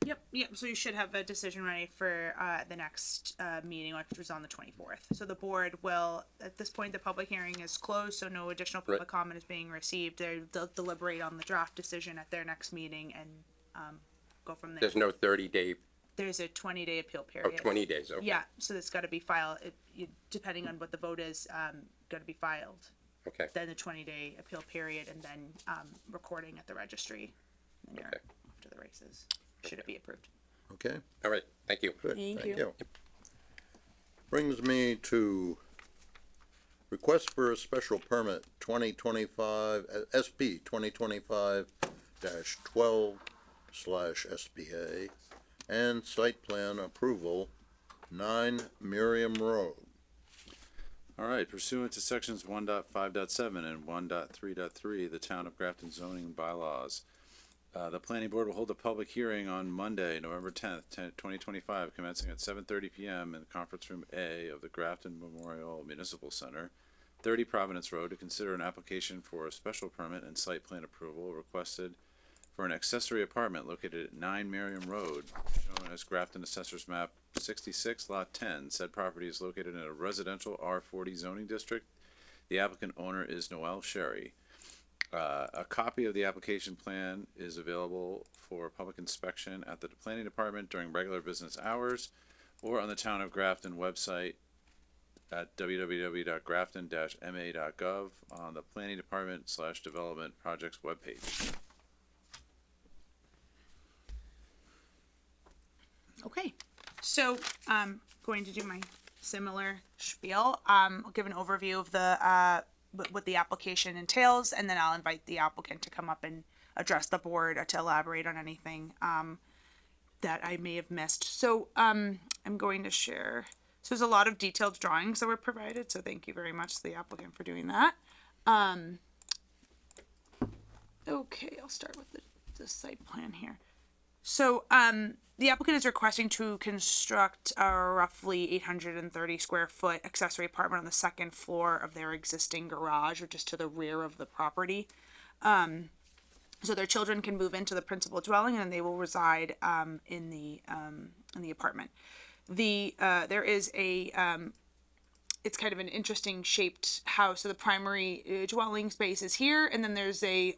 Yep. So you should have a decision ready for the next meeting, which was on the 24th. So the board will, at this point, the public hearing is closed, so no additional public Right. comment is being received. They'll deliberate on the draft decision at their next meeting and go from there. There's no 30-day, There's a 20-day appeal oh, period. 20 days, okay. Yeah, so it's got to be filed. Depending on what the vote is, got to be filed. Okay, Then the 20-day appeal period, and then recording at the registry. And you're Okay. off to the races. Should it be approved? Okay, all right, thank you. good, Thank thank you. you. Brings me to request for a special permit 2025, SP 2025-12/SPA and site plan approval, 9 Miriam Road. All right, pursuant to sections 1.5.7 and 1.3.3 of the Town of Grafton zoning bylaws, the planning board will hold a public hearing on Monday, November 10th, 2025, commencing at 7:30 PM in the conference room A of the Grafton Memorial Municipal Center, 30 Providence Road, to consider an application for a special permit and site plan approval requested for an accessory apartment located at 9 Merriam Road, shown as Grafton Assessor's Map 66, Lot 10. Said property is located in a residential R40 zoning district. The applicant owner is Noel Sherry. A copy of the application plan is available for public inspection at the planning department during regular business hours or on the Town of Grafton website at www.grafton-ma.gov on the planning department / development projects webpage. Okay, so I'm going to do my similar spiel. I'll give an overview of the what the application entails, and then I'll invite the applicant to come up and address the board to elaborate on anything that I may have missed. So I'm going to share. So there's a lot of detailed drawings that were provided, so thank you very much to the applicant for doing that. Okay, I'll start with the site plan here. So the applicant is requesting to construct a roughly 830 square foot accessory apartment on the second floor of their existing garage, or just to the rear of the property. So their children can move into the principal dwelling, and they will reside in the apartment. There is a it's kind of an interesting shaped house. So the primary dwelling space is here, and then there's a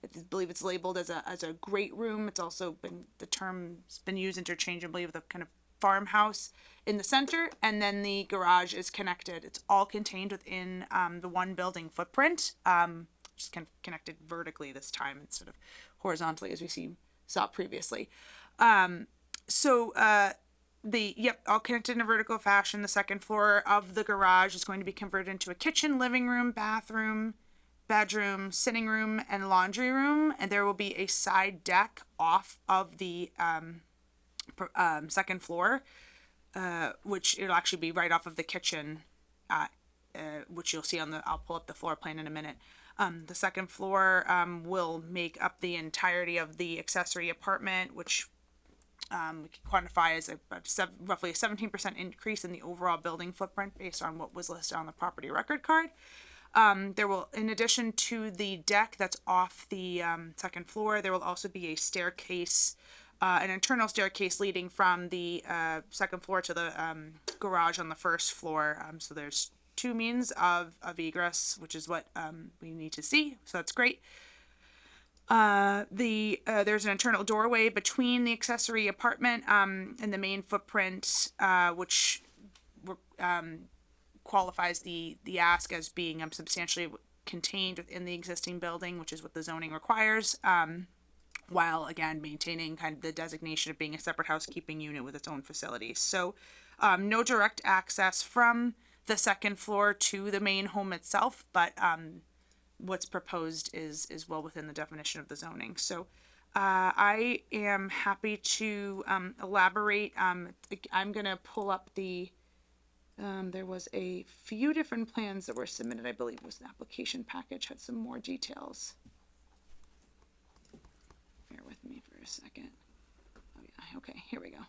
I believe it's labeled as a great room. It's also the term's been used interchangeably with a kind of farmhouse in the center, and then the garage is connected. It's all contained within the one building footprint, just kind of connected vertically this time instead of horizontally as we saw previously. All connected in a vertical fashion. The second floor of the garage is going to be converted into a kitchen, living room, bathroom, bedroom, sitting room, and laundry room, and there will be a side deck off of the second floor, which it'll actually be right off of the kitchen, which you'll see I'll pull up the floor plan in a minute. The second floor will make up the entirety of the accessory apartment, which we can quantify as roughly a 17% increase in the overall building footprint based on what was listed on the property record card. There will, in addition to the deck that's off the second floor, there will also be a staircase, an internal staircase leading from the second floor to the garage on the first floor. So there's two means of egress, which is what we need to see. So that's great. There's an internal doorway between the accessory apartment and the main footprint, which qualifies the ask as being substantially contained within the existing building, which is what the zoning requires, while again maintaining kind of the designation of being a separate housekeeping unit with its own facilities. So no direct access from the second floor to the main home itself, but what's proposed is well within the definition of the zoning. So I am happy to elaborate. I'm gonna pull up the there was a few different plans that were submitted. I believe it was an application package, had some more details. Bear with me for a second. Oh yeah, okay, here we go.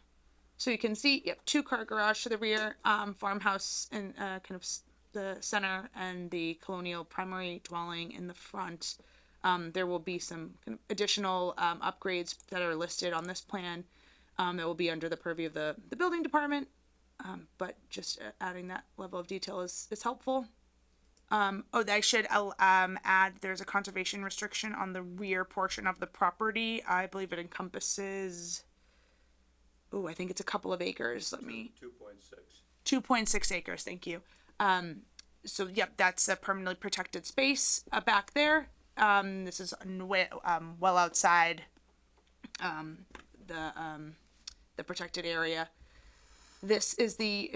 So you can see, yep, 2-car garage to the rear, farmhouse and kind of the center, and the colonial primary dwelling in the front. There will be some kind of additional upgrades that are listed on this plan that will be under the purview of the building department. But just adding that level of detail is helpful. I should add there's a conservation restriction on the rear portion of the property. I believe it encompasses, I think it's a couple of acres. 2.6 acres, thank you. So yep, that's a permanently protected space back there. This is well outside the protected area. This is the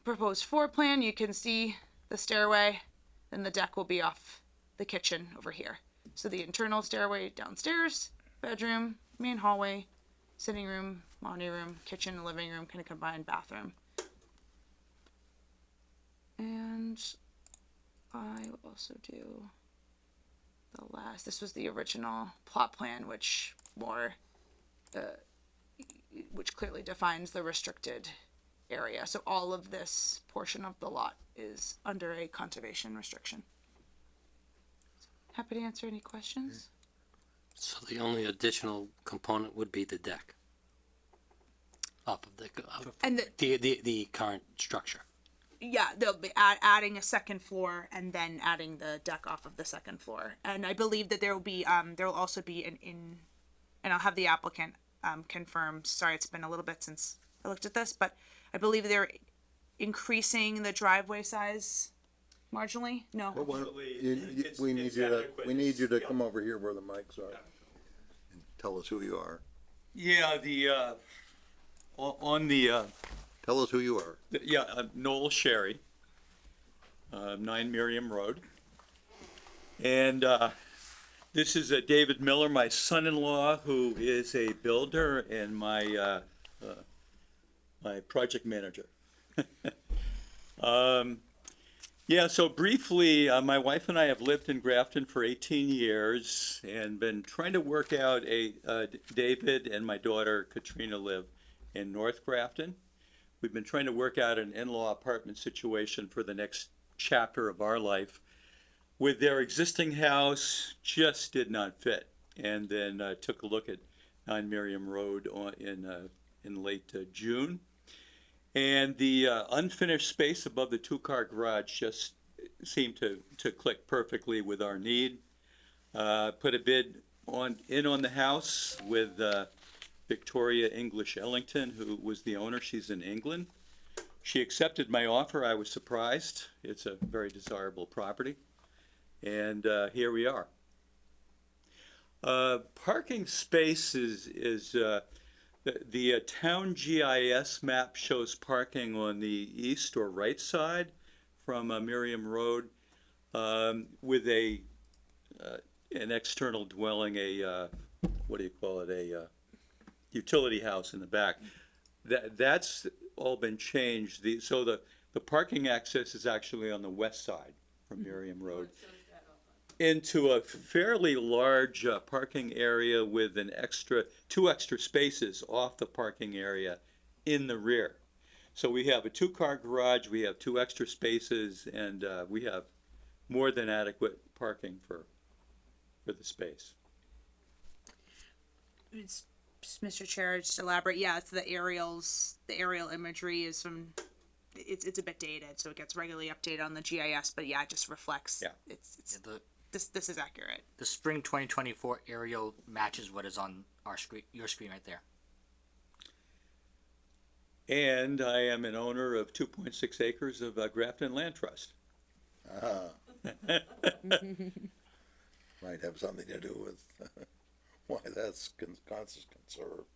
proposed floor plan. You can see the stairway, and the deck will be off the kitchen over here. So the internal stairway downstairs, bedroom, main hallway, sitting room, laundry room, kitchen, living room, kind of combined bathroom. And I will also do the last. This was the original plot plan, which clearly defines the restricted area. So all of this portion of the lot is under a conservation restriction. Happy to answer any questions. So the only additional component would be the deck off of And the current structure. yeah, they'll be adding a second floor and then adding the deck off of the second floor. And I believe that there will also be and I'll have the applicant confirm. Sorry, it's been a little bit since I looked at this, but I believe they're increasing the driveway size marginally. No. We need you to come over here where the mics are. And tell us who you are. Yeah, Tell us who you are. Noel Sherry, 9 Miriam Road. And this is David Miller, my son-in-law, who is a builder and my project manager. So briefly, my wife and I have lived in Grafton for 18 years and been trying to work out David and my daughter Katrina live in North Grafton. We've been trying to work out an in-law apartment situation for the next chapter of our life. With their existing house, just did not fit. And then took a look at 9 Miriam Road in late June. And the unfinished space above the 2-car garage just seemed to click perfectly with our need. Put a bid on the house with Victoria English Ellington, who was the owner. She's in England. She accepted my offer. I was surprised. It's a very desirable property. And here we are. Parking space is the town GIS map shows parking on the east or right side from Miriam Road with an external dwelling, a utility house in the back. That's all been changed. So the parking access is actually on the west side from Miriam Road into a fairly large parking area with two extra spaces off the parking area in the rear. So we have a 2-car garage, we have 2 extra spaces, and we have more than adequate parking for the space. Mr. Chair, just elaborate. Yeah, it's the aerial imagery is from. It's a bit dated, so it gets regularly updated on the GIS. But yeah, it just reflects. Yeah. This is accurate. The spring 2024 aerial matches what is on your screen right there. And I am an owner of 2.6 acres of Grafton Land Trust. Might have something to do with why that's conserved.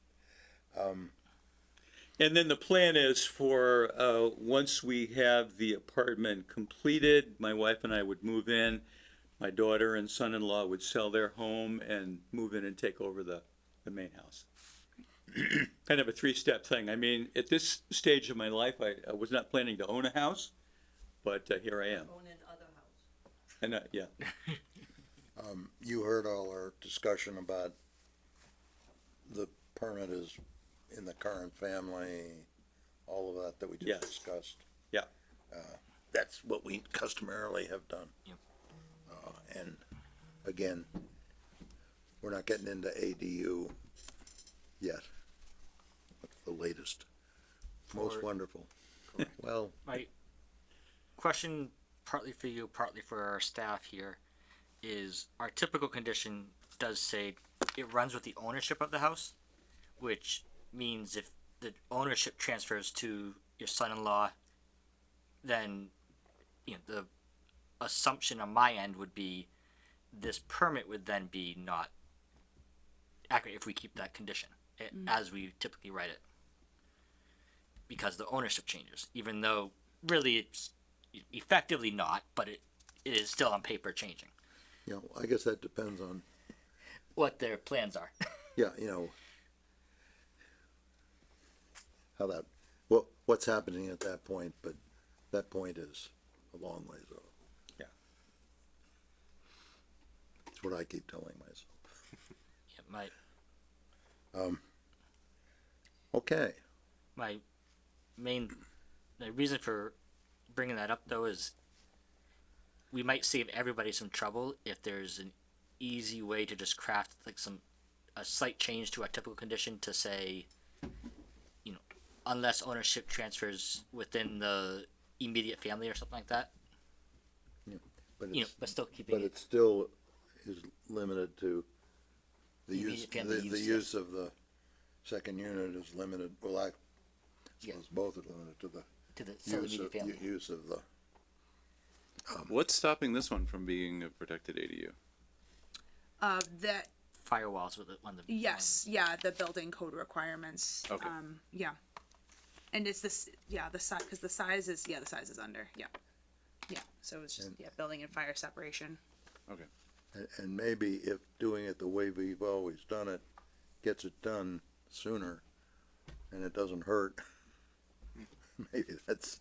And then the plan is for, once we have the apartment completed, my wife and I would move in. My daughter and son-in-law would sell their home and move in and take over the main house. Kind of a three-step thing. I mean, at this stage of my life, I was not planning to own a house, but here I am. Own an other house. And, yeah, You heard all our discussion about the permit is in the current family, all of that we Yes. just discussed. yeah. That's what we customarily have done. Yep. And again, we're not getting into ADU yet. What's the latest? Most For- wonderful. Well, My question, partly for you, partly for our staff here, is our typical condition does say it runs with the ownership of the house, which means if the ownership transfers to your son-in-law, then, you know, the assumption on my end would be this permit would then be not accurate if we keep that condition as we typically write it, because the ownership changes, even though really it's effectively not, but it is still on paper changing you know, I guess that depends on, what their plans are. yeah, you know, how that, what's happening at that point, but that point is a long ways off. Yeah. That's what I keep telling myself. Yeah, Okay, my main the reason for bringing that up though is we might save everybody some trouble if there's an easy way to just craft like a slight change to our typical condition to say, you know, unless ownership transfers within the immediate family or something like that, but you know, it's, but still keeping but it. it still is limited to the The use, immediate family the use, use of the second unit is limited, well, I suppose both are limited to the to the still use immediate of, family. use of the, What's stopping this one from being a protected ADU? That, Firewalls with it on the yes, yeah, the building code requirements. Okay. Yeah. And it's this, yeah, the size, cause the size is under, yeah. Yeah, so it's just, yeah, building and fire separation. Okay. and maybe if doing it the way we've always done it, gets it done sooner, and it doesn't hurt, maybe that's,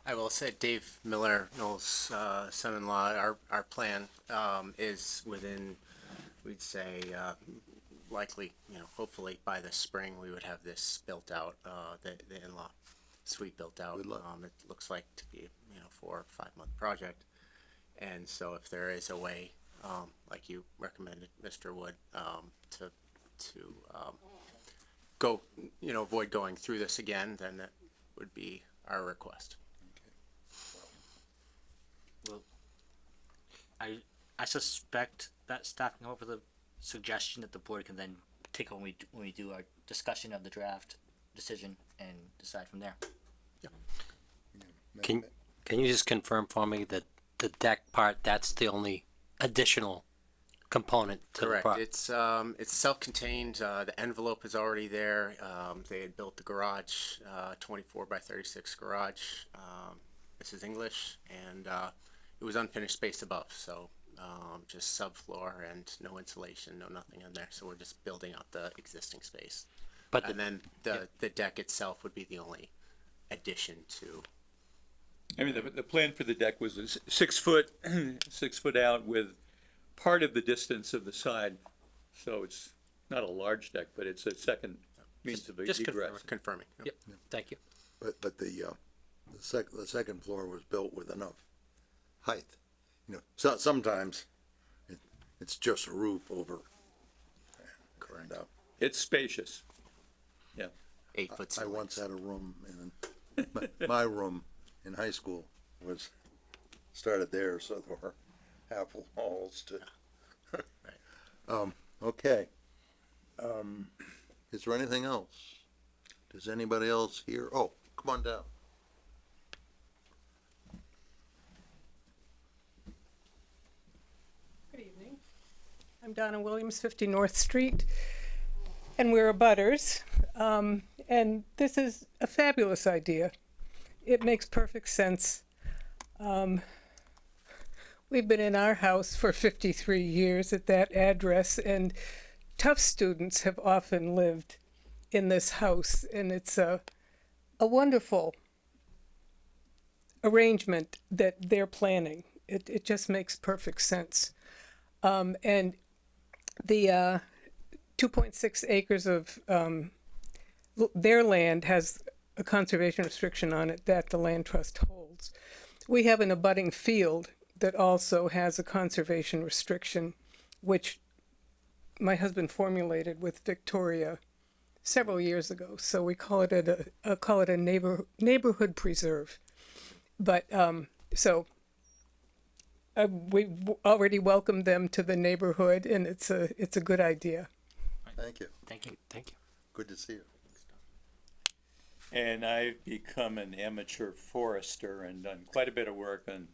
I will say Dave Miller, Noel's son-in-law, our plan is within, we'd say, likely, hopefully by the spring, we would have this built out, the in-law suite built out. Good luck. It looks like to be, 4 or 5 month project. And so if there is a way, like you recommended, Mr. Wood, to go, avoid going through this again, then that would be our request. I suspect that staff can come up with a suggestion that the board can then take when we do our discussion of the draft decision and decide from there. Can you just confirm for me that the deck part, that's the only additional component to the Correct. It's self-contained. The envelope is already there. They had built the garage, 24 by 36 garage. This is English, and it was unfinished space above, so just subfloor and no insulation, no nothing in there. So we're just building out the existing space. But And then the deck itself would be the only addition to. I mean, the plan for the deck was a 6 foot, 6 foot out with part of the distance of the side. So it's not a large deck, but it's a second means of Just egress. confirming. Yep, thank you. but the second floor was built with enough height. So sometimes it's just a roof over. Correct. It's spacious. Yeah. 8 foot I ceilings. once had a room my room in high school was, started there, so there were half walls to. Okay. Is there anything else? Does anybody else here? Oh, come on down. I'm Donna Williams, 50 North Street, and we're abutters. And this is a fabulous idea. It makes perfect sense. We've been in our house for 53 years at that address, and tough students have often lived in this house, and it's a wonderful arrangement that they're planning. It just makes perfect sense. And the 2.6 acres of their land has a conservation restriction on it that the land trust holds. We have an abutting field that also has a conservation restriction, which my husband formulated with Victoria several years ago. So we call it a neighborhood preserve. But we've already welcomed them to the neighborhood, and it's a good idea. Thank you. Thank you. Thank you. Good to see you. And I've become an amateur forester and done quite a bit of work on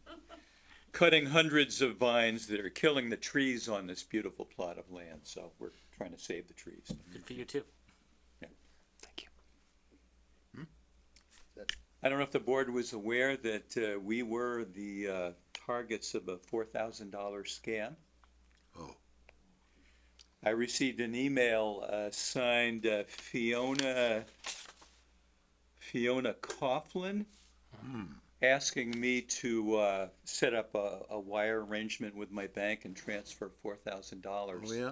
cutting hundreds of vines that are killing the trees on this beautiful plot of land. So we're trying to save the trees. Good for you too. Thank you. I don't know if the board was aware that we were the targets of a $4,000 scam. Oh. I received an email signed Fiona Coughlin asking me to set up a wire arrangement with my bank and transfer $4,000 Oh, yeah?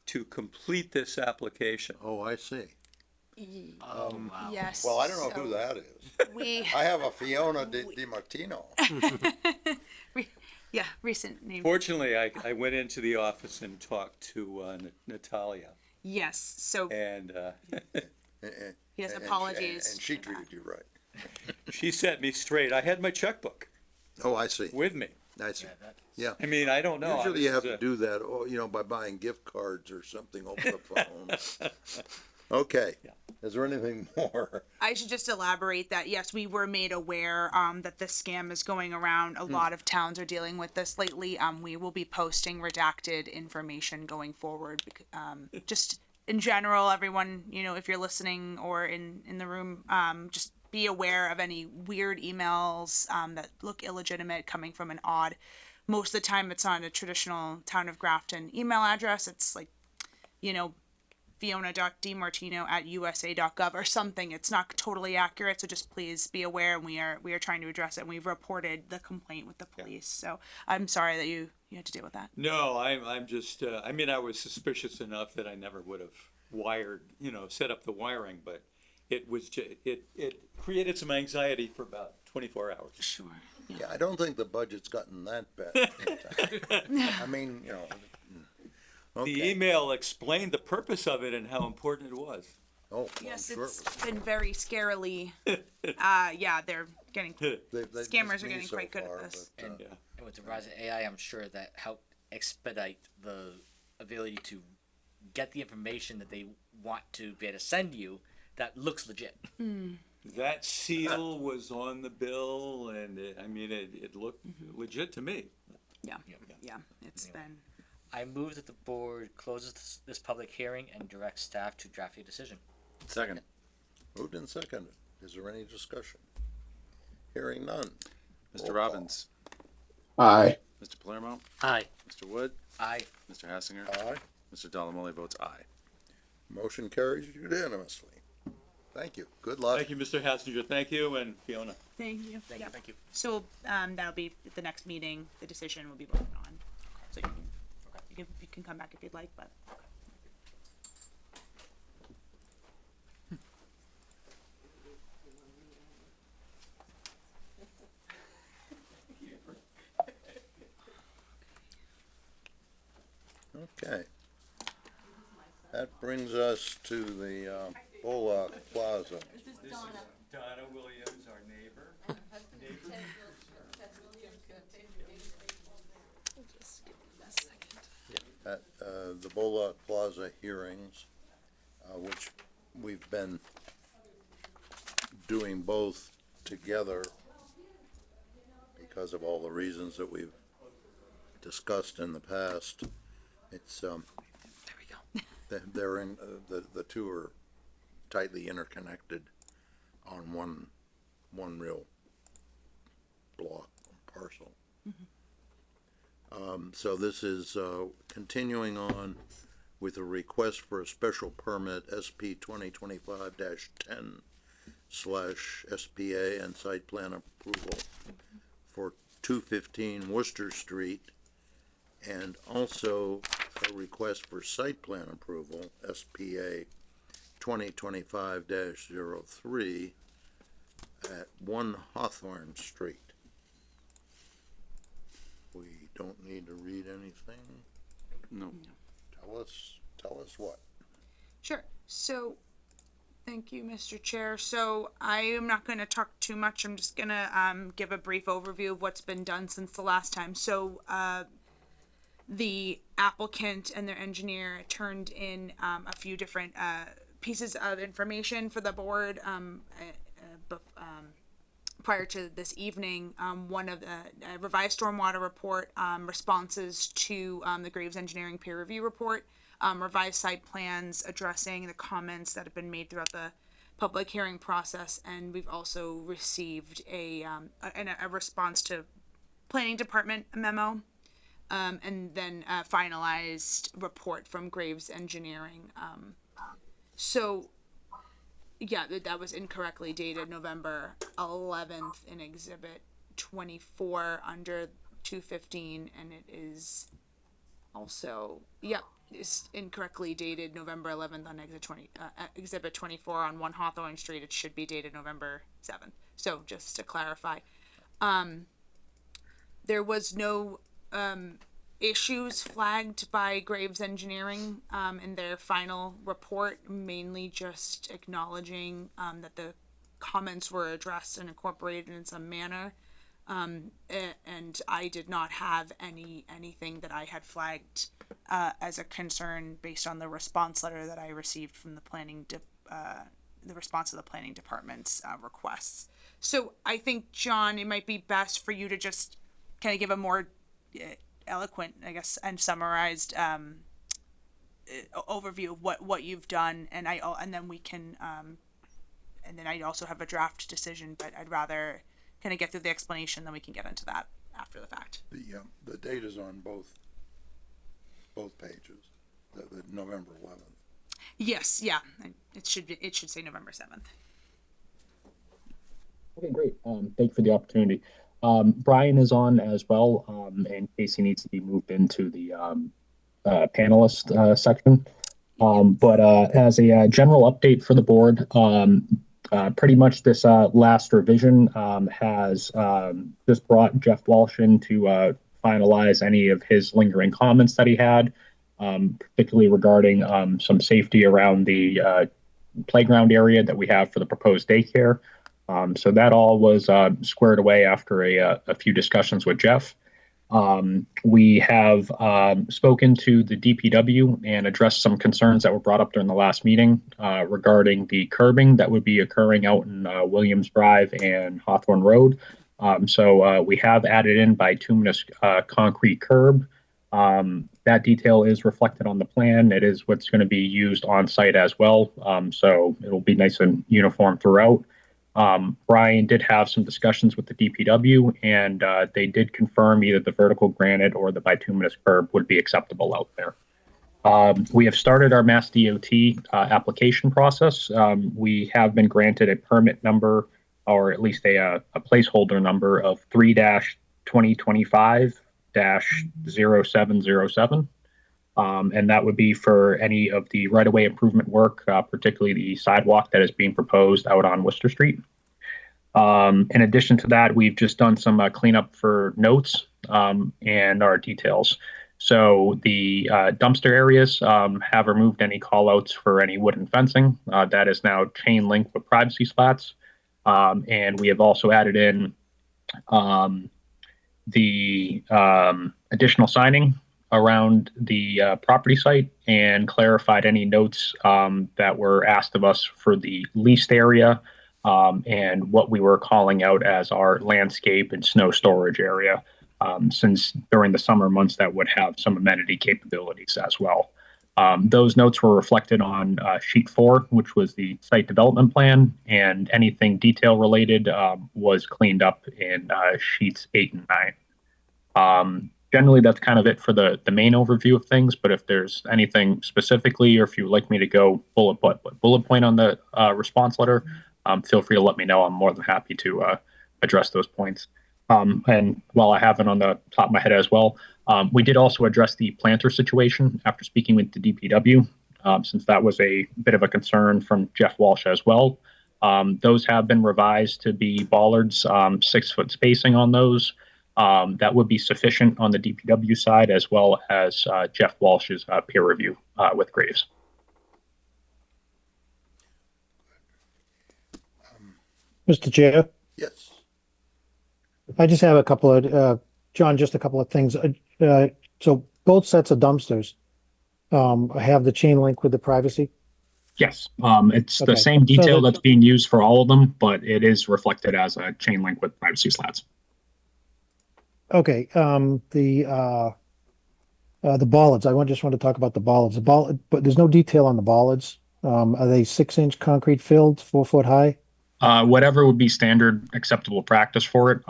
to complete this application. Oh, I see. Oh, wow. Yes. Well, I don't know who that is. We, I have a Fiona Di Martino. yeah, recent name. Fortunately, I went into the office and talked to Natalia, Yes, so and he has And- apologies. And she for that. treated you right. she set me straight. I had my checkbook Oh, I see. with me. I see. Yeah. I mean, I don't know. Usually you I have was, to do that, or, by buying gift cards or something over the phone. Okay. Is there anything more? I should just elaborate that yes, we were made aware that this scam is going around. A lot of towns are dealing with this lately. We will be posting redacted information going forward. Just in general, everyone, if you're listening or in the room, just be aware of any weird emails that look illegitimate coming from an odd. Most of the time, it's on a traditional Town of Grafton email address. It's like, fiona.dmartino@usa.gov or something. It's not totally accurate, so just please be aware. And we are trying to address it, and we've reported the complaint with the police. So I'm sorry that you had to deal with that. No, I'm just. I mean, I was suspicious enough that I never would have wired, set up the wiring, but it was it created some anxiety for about 24 hours. Sure. Yeah, I don't think the budget's gotten that bad. I mean, The okay. email explained the purpose of it and how important it was. Oh, Yes, I'm sure. it's been very scarily. Yeah, they're getting. They've Scammers missed are me getting so quite good at far, this. but, And, and with the rise of AI, I'm sure that helped expedite the ability to get the information that they want to be able to send you that looks legit. That seal was on the bill, and it looked legit to me. Yeah, it's been. I move that the board closes this public hearing and directs staff to draft a decision. Second. moved and seconded. Is there any discussion? Hearing none. Mr. Roll Robbins, Aye. Mr. Palermo, Aye. Mr. Wood, Aye. Mr. Hassinger, Aye. Mr. Delamole votes aye. Motion carries unanimously. Thank you. Good luck. Thank you, Mr. Hassinger. Thank you, and Fiona. Thank you. Thank you. Thank you. So that'll be at the next meeting. The decision will be voted on. So you can come back if you'd like, but. Okay. That brings us to the Bullock Plaza. Donna Williams, our neighbor. At the Bullock Plaza hearings, which we've been doing both together because of all the reasons that we've discussed in the past. It's, There we go. they're in, the two are tightly interconnected on one real block parcel. So this is, continuing on with a request for a special permit SP 2025-10/SPA and site plan approval for 215 Worcester Street, and also a request for site plan approval, SPA 2025-03 at 1 Hawthorne Street. We don't need to read anything. No. Tell us what. Sure. So, thank you, Mr. Chair. So I am not going to talk too much. I'm just going to give a brief overview of what's been done since the last time. So the applicant and their engineer turned in a few different pieces of information for the board prior to this evening. One of the revised stormwater report, responses to the Graves Engineering peer review report, revised site plans addressing the comments that have been made throughout the public hearing process, and we've also received a response to planning department memo, and then a finalized report from Graves Engineering. So yeah, that was incorrectly dated November 11th in Exhibit 24 under 215, and it is also, yep, it's incorrectly dated November 11th on Exhibit 24 on 1 Hawthorne Street. It should be dated November 7th. So just to clarify, there was no issues flagged by Graves Engineering in their final report, mainly just acknowledging that the comments were addressed and incorporated in some manner. And I did not have anything that I had flagged as a concern based on the response letter that I received from the the response to the planning department's requests. So I think, John, it might be best for you to just kind of give a more eloquent, I guess, and summarized overview of what you've done, and then we can and then I also have a draft decision, but I'd rather kind of get through the explanation, then we can get into that after the fact. The date is on both pages, the November 11th. Yes, yeah, it should say November 7th. Okay, great. Thank you for the opportunity. Brian is on as well, in case he needs to be moved into the panelist section. But as a general update for the board, pretty much this last revision has just brought Jeff Walsh in to finalize any of his lingering comments that he had, particularly regarding some safety around the playground area that we have for the proposed daycare. So that all was squared away after a few discussions with Jeff. We have spoken to the DPW and addressed some concerns that were brought up during the last meeting regarding the curbing that would be occurring out in Williams Drive and Hawthorne Road. So we have added in bituminous concrete curb. That detail is reflected on the plan. It is what's going to be used on site as well. So it'll be nice and uniform throughout. Brian did have some discussions with the DPW, and they did confirm either the vertical granite or the bituminous curb would be acceptable out there. We have started our Mass DOT application process. We have been granted a permit number, or at least a placeholder number of 3-2025-0707. And that would be for any of the right-of-way improvement work, particularly the sidewalk that is being proposed out on Worcester Street. In addition to that, we've just done some cleanup for notes and our details. So the dumpster areas have removed any callouts for any wooden fencing. That is now chain link with privacy slats. And we have also added in the additional signing around the property site and clarified any notes that were asked of us for the leased area and what we were calling out as our landscape and snow storage area. since during the summer months that would have some amenity capabilities as well. Those notes were reflected on sheet 4, which was the site development plan, and anything detail related was cleaned up in sheets 8 and 9. Generally, that's kind of it for the main overview of things, but if there's anything specifically, or if you would like me to go bullet point on the response letter, feel free to let me know. I'm more than happy to address those points. And while I have it on the top of my head as well, we did also address the planter situation after speaking with the DPW, since that was a bit of a concern from Jeff Walsh as well. Those have been revised to be bollards, 6-foot spacing on those. That would be sufficient on the DPW side, as well as Jeff Walsh's peer review with Graves. Mr. Chair, Yes. I just have a couple of, John, just a couple of things. So both sets of dumpsters have the chain link with the privacy? Yes, it's Okay. the same So detail the- that's being used for all of them, but it is reflected as a chain link with privacy slats. Okay, the bollards, just want to talk about the bollards. But there's no detail on the bollards. Are they 6-inch concrete filled, 4 foot high? Whatever would be standard acceptable practice for it.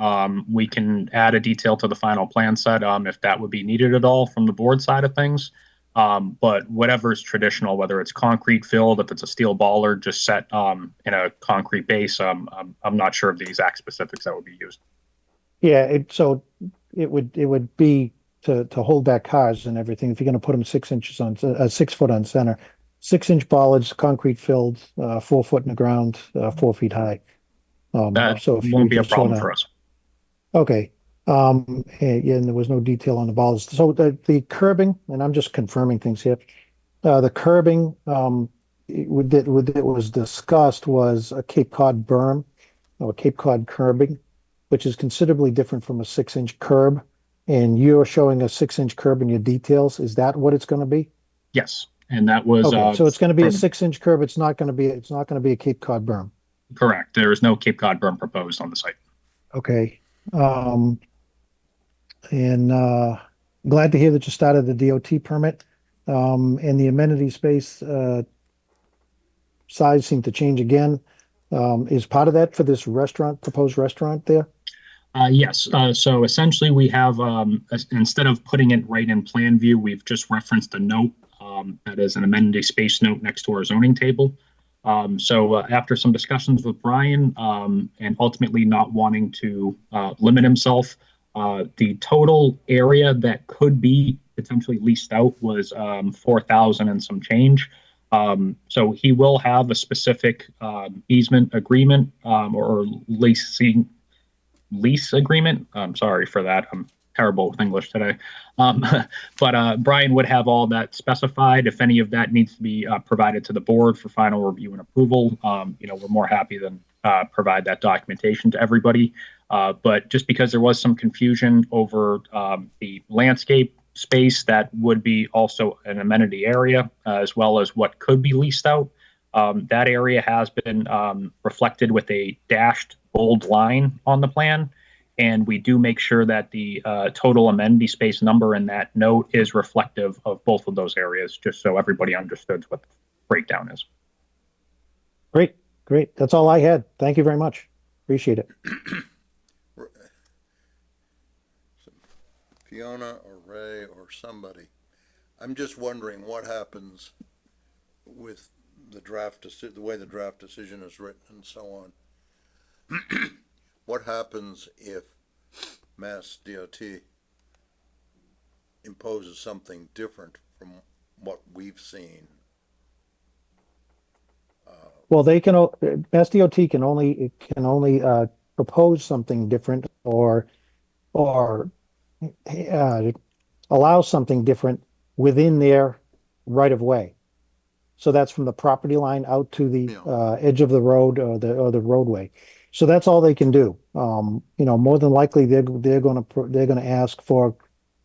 We can add a detail to the final plan set if that would be needed at all from the board side of things. But whatever is traditional, whether it's concrete filled, if it's a steel bollard just set in a concrete base, I'm not sure of the exact specifics that would be used. Yeah, it would be to hold back cars and everything. If you're going to put them 6 inches on 6 foot on center, 6-inch bollards, concrete filled, 4 foot in the ground, 4 feet high. That So if you won't be a just problem wanna- for us. Okay. Yeah, and there was no detail on the bollards. So the curbing, and I'm just confirming things here. The curbing, that was discussed was a Cape Cod berm or Cape Cod curbing, which is considerably different from a 6-inch curb. And you're showing a 6-inch curb in your details. Is that what it's going to be? Yes, and that was Okay, so it's going to be a from- 6-inch curb. It's not going to be a Cape Cod berm. correct. There is no Cape Cod berm proposed on the site. Okay. And glad to hear that you started the DOT permit. And the amenity space size seemed to change again. Is part of that for this proposed restaurant there? Yes. So essentially, we have instead of putting it right in plan view, we've just referenced a note that is an amenity space note next to our zoning table. So after some discussions with Brian and ultimately not wanting to limit himself, the total area that could be potentially leased out was 4,000 and some change. So he will have a specific easement agreement or lease agreement. I'm sorry for that. I'm terrible with English today. But Brian would have all that specified. If any of that needs to be provided to the board for final review and approval, we're more happy than provide that documentation to everybody. But just because there was some confusion over the landscape space that would be also an amenity area, as well as what could be leased out, that area has been reflected with a dashed bold line on the plan. And we do make sure that the total amenity space number in that note is reflective of both of those areas, just so everybody understood what the breakdown is. Great. That's all I had. Thank you very much. Appreciate it. Fiona or Ray or somebody, I'm just wondering what happens with the the way the draft decision is written and so on. What happens if Mass DOT imposes something different from what we've seen? Well, Mass DOT can only propose something different or allow something different within their right of way. So that's from the property line out to the edge of the road or the roadway. So that's all they can do. More than likely they're going to ask for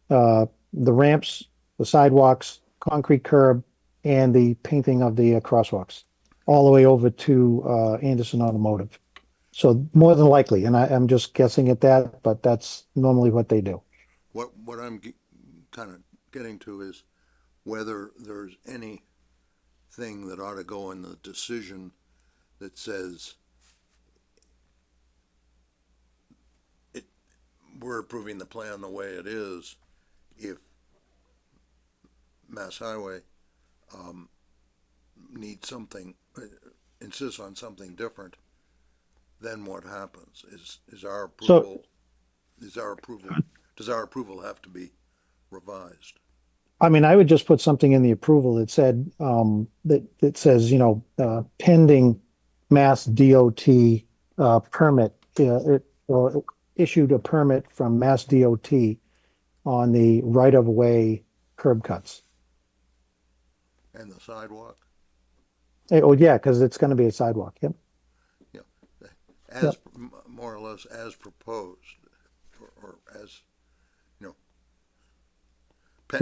the ramps, the sidewalks, concrete curb, and the painting of the crosswalks, all the way over to Anderson Automotive. So more than likely, and I'm just guessing at that, but that's normally what they do. what I'm kind of getting to is whether there's anything that ought to go in the decision that says we're approving the plan the way it is if Mass Highway, needs something, insists on something different, then what happens? Is our approval, does our approval have to be revised? I mean, I would just put something in the approval that said, that says, you know, pending Mass DOT, permit, or issued a permit from Mass DOT on the right-of-way curb cuts. And the sidewalk? Oh, yeah, because it's gonna be a sidewalk, yep. As, more or less as proposed, or as, you know,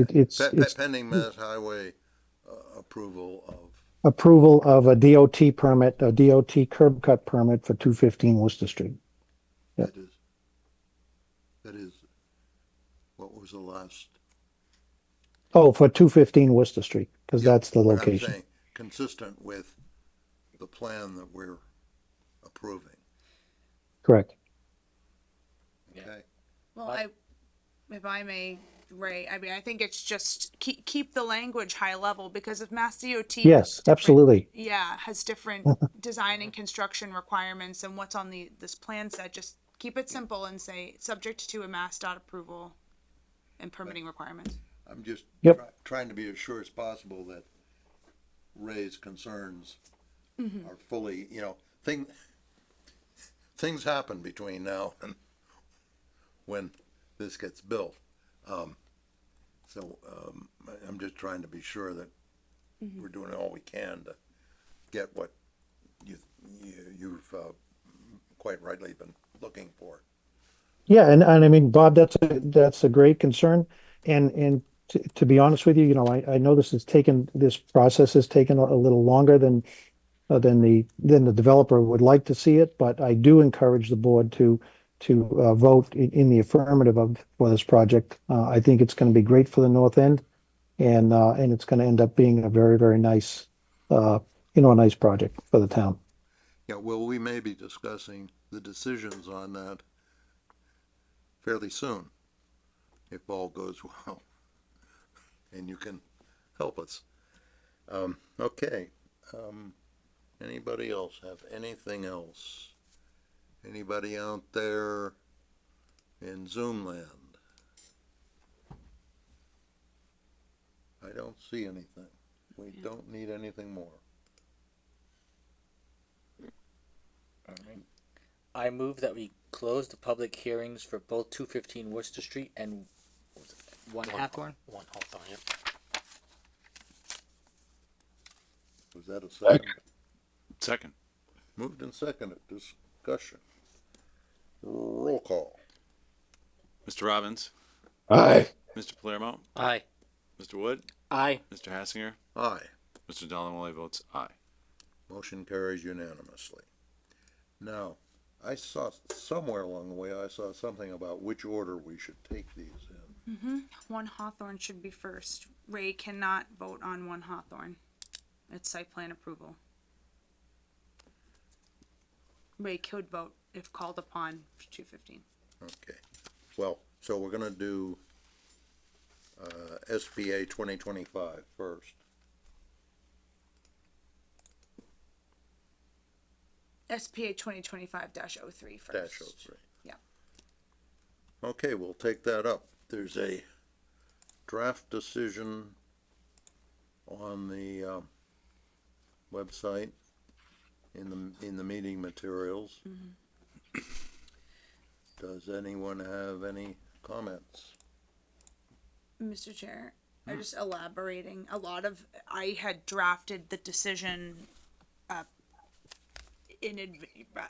It's pending Mass Highway, approval of, approval of a DOT permit, a DOT curb cut permit for 215 Worcester Street. Yep. that is, what was the last? Oh, for 215 Worcester Street, because Yeah, that's the but I'm location. saying consistent with the plan that we're approving, Correct. okay? Well, if I may, Ray, I mean, I think it's just keep the language high level, because if Mass DOT has Yes, different- absolutely. Yeah, has different design and construction requirements and what's on this plan set, just keep it simple and say, subject to a Mass dot approval and permitting requirements. I'm just Yep. trying to be as sure as possible that Ray's concerns are fully, you know, things happen between now and when this gets built. I'm just trying to be sure that we're doing all we can to get what you've quite rightly been looking for. Yeah, and I mean, Bob, that's a great concern. And to be honest with you, you know, I know this process has taken a little longer than the developer would like to see it, but I do encourage the board to vote in the affirmative for this project. I think it's going to be great for the north end, and it's going to end up being a very, very nice, a nice project for the town. Yeah, well, we may be discussing the decisions on that fairly soon, if all goes well, and you can help us. Okay. Anybody else have anything else? Anybody out there in Zoom land? I don't see anything. We don't need anything more. Alright. I move that we close the public hearings for both 215 Worcester Street and what was it, 1 Hathorn? 1 Hawthorne, yep. Was that a second? Second. Moved and seconded. Discussion. Roll call. Mr. Robbins, Aye. Mr. Palermo, Aye. Mr. Wood, Aye. Mr. Hassinger, Aye. Mr. Delamole votes aye. Motion carries unanimously. Now, I saw somewhere along the way, I saw something about which order we should take these in. 1 Hawthorne should be first. Ray cannot vote on 1 Hawthorne. It's site plan approval. Ray could vote if called upon for 215. Okay. Well, so we're gonna do, SPA 2025 first. SPA 2025-03 first. Dash 03. Yeah. Okay, we'll take that up. There's a draft decision on the, website in the meeting materials. Does anyone have any comments? Mr. Chair, I'm just elaborating. I had drafted the decision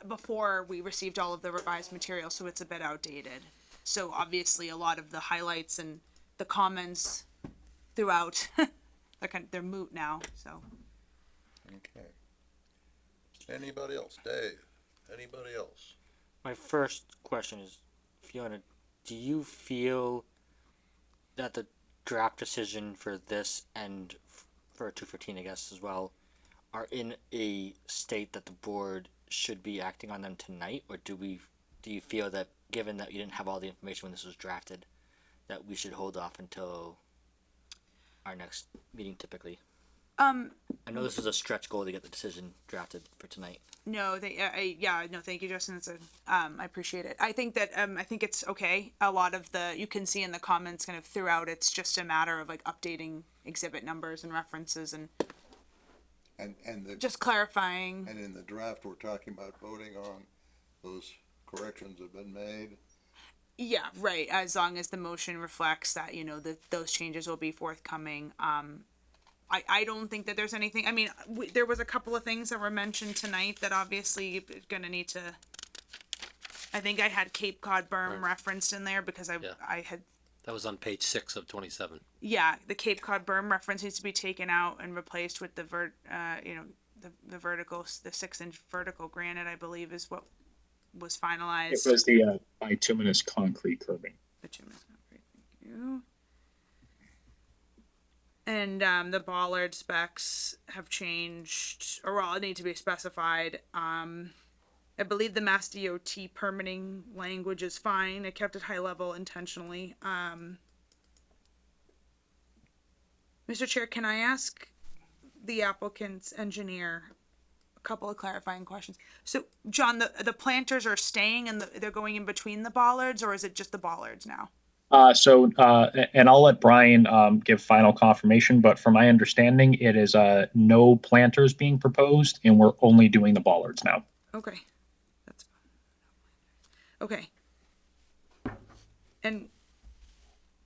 before we received all of the revised material, so it's a bit outdated. So obviously, a lot of the highlights and the comments throughout they're moot now. So Okay. Anybody else? Dave? Anybody else? My first question is, Fiona, do you feel that the draft decision for this and for 215, I guess, as well, are in a state that the board should be acting on them tonight, or do you feel that, given that you didn't have all the information when this was drafted, that we should hold off until our next meeting typically? I know this is a stretch goal to get the decision drafted for tonight. No, no, thank you, Justin. It's I appreciate it. I think that, I think it's okay. A lot of you can see in the comments kind of throughout, it's just a matter of like updating exhibit numbers and references and just clarifying. And in the draft, we're talking about voting on those corrections have been made. Yeah, right. As long as the motion reflects that, that those changes will be forthcoming. I don't think that there's anything, I mean, there was a couple of things that were mentioned tonight that obviously you're gonna need to, I think I had Cape Cod berm referenced in there because I had, That was on page 6 of 27. yeah, the Cape Cod berm reference needs to be taken out and replaced with the the vertical, the 6-inch vertical granite, I believe is what was finalized. It was the bituminous concrete curbing. Bituminous concrete, thank you. And the bollard specs have changed, or well, need to be specified. I believe the Mass DOT permitting language is fine. I kept it high level intentionally. Mr. Chair, can I ask the applicant's engineer a couple of clarifying questions? So, John, the planters are staying and they're going in between the bollards, or is it just the bollards now? And I'll let Brian give final confirmation, but from my understanding, it is no planters being proposed, and we're only doing the bollards now. Okay, that's okay. And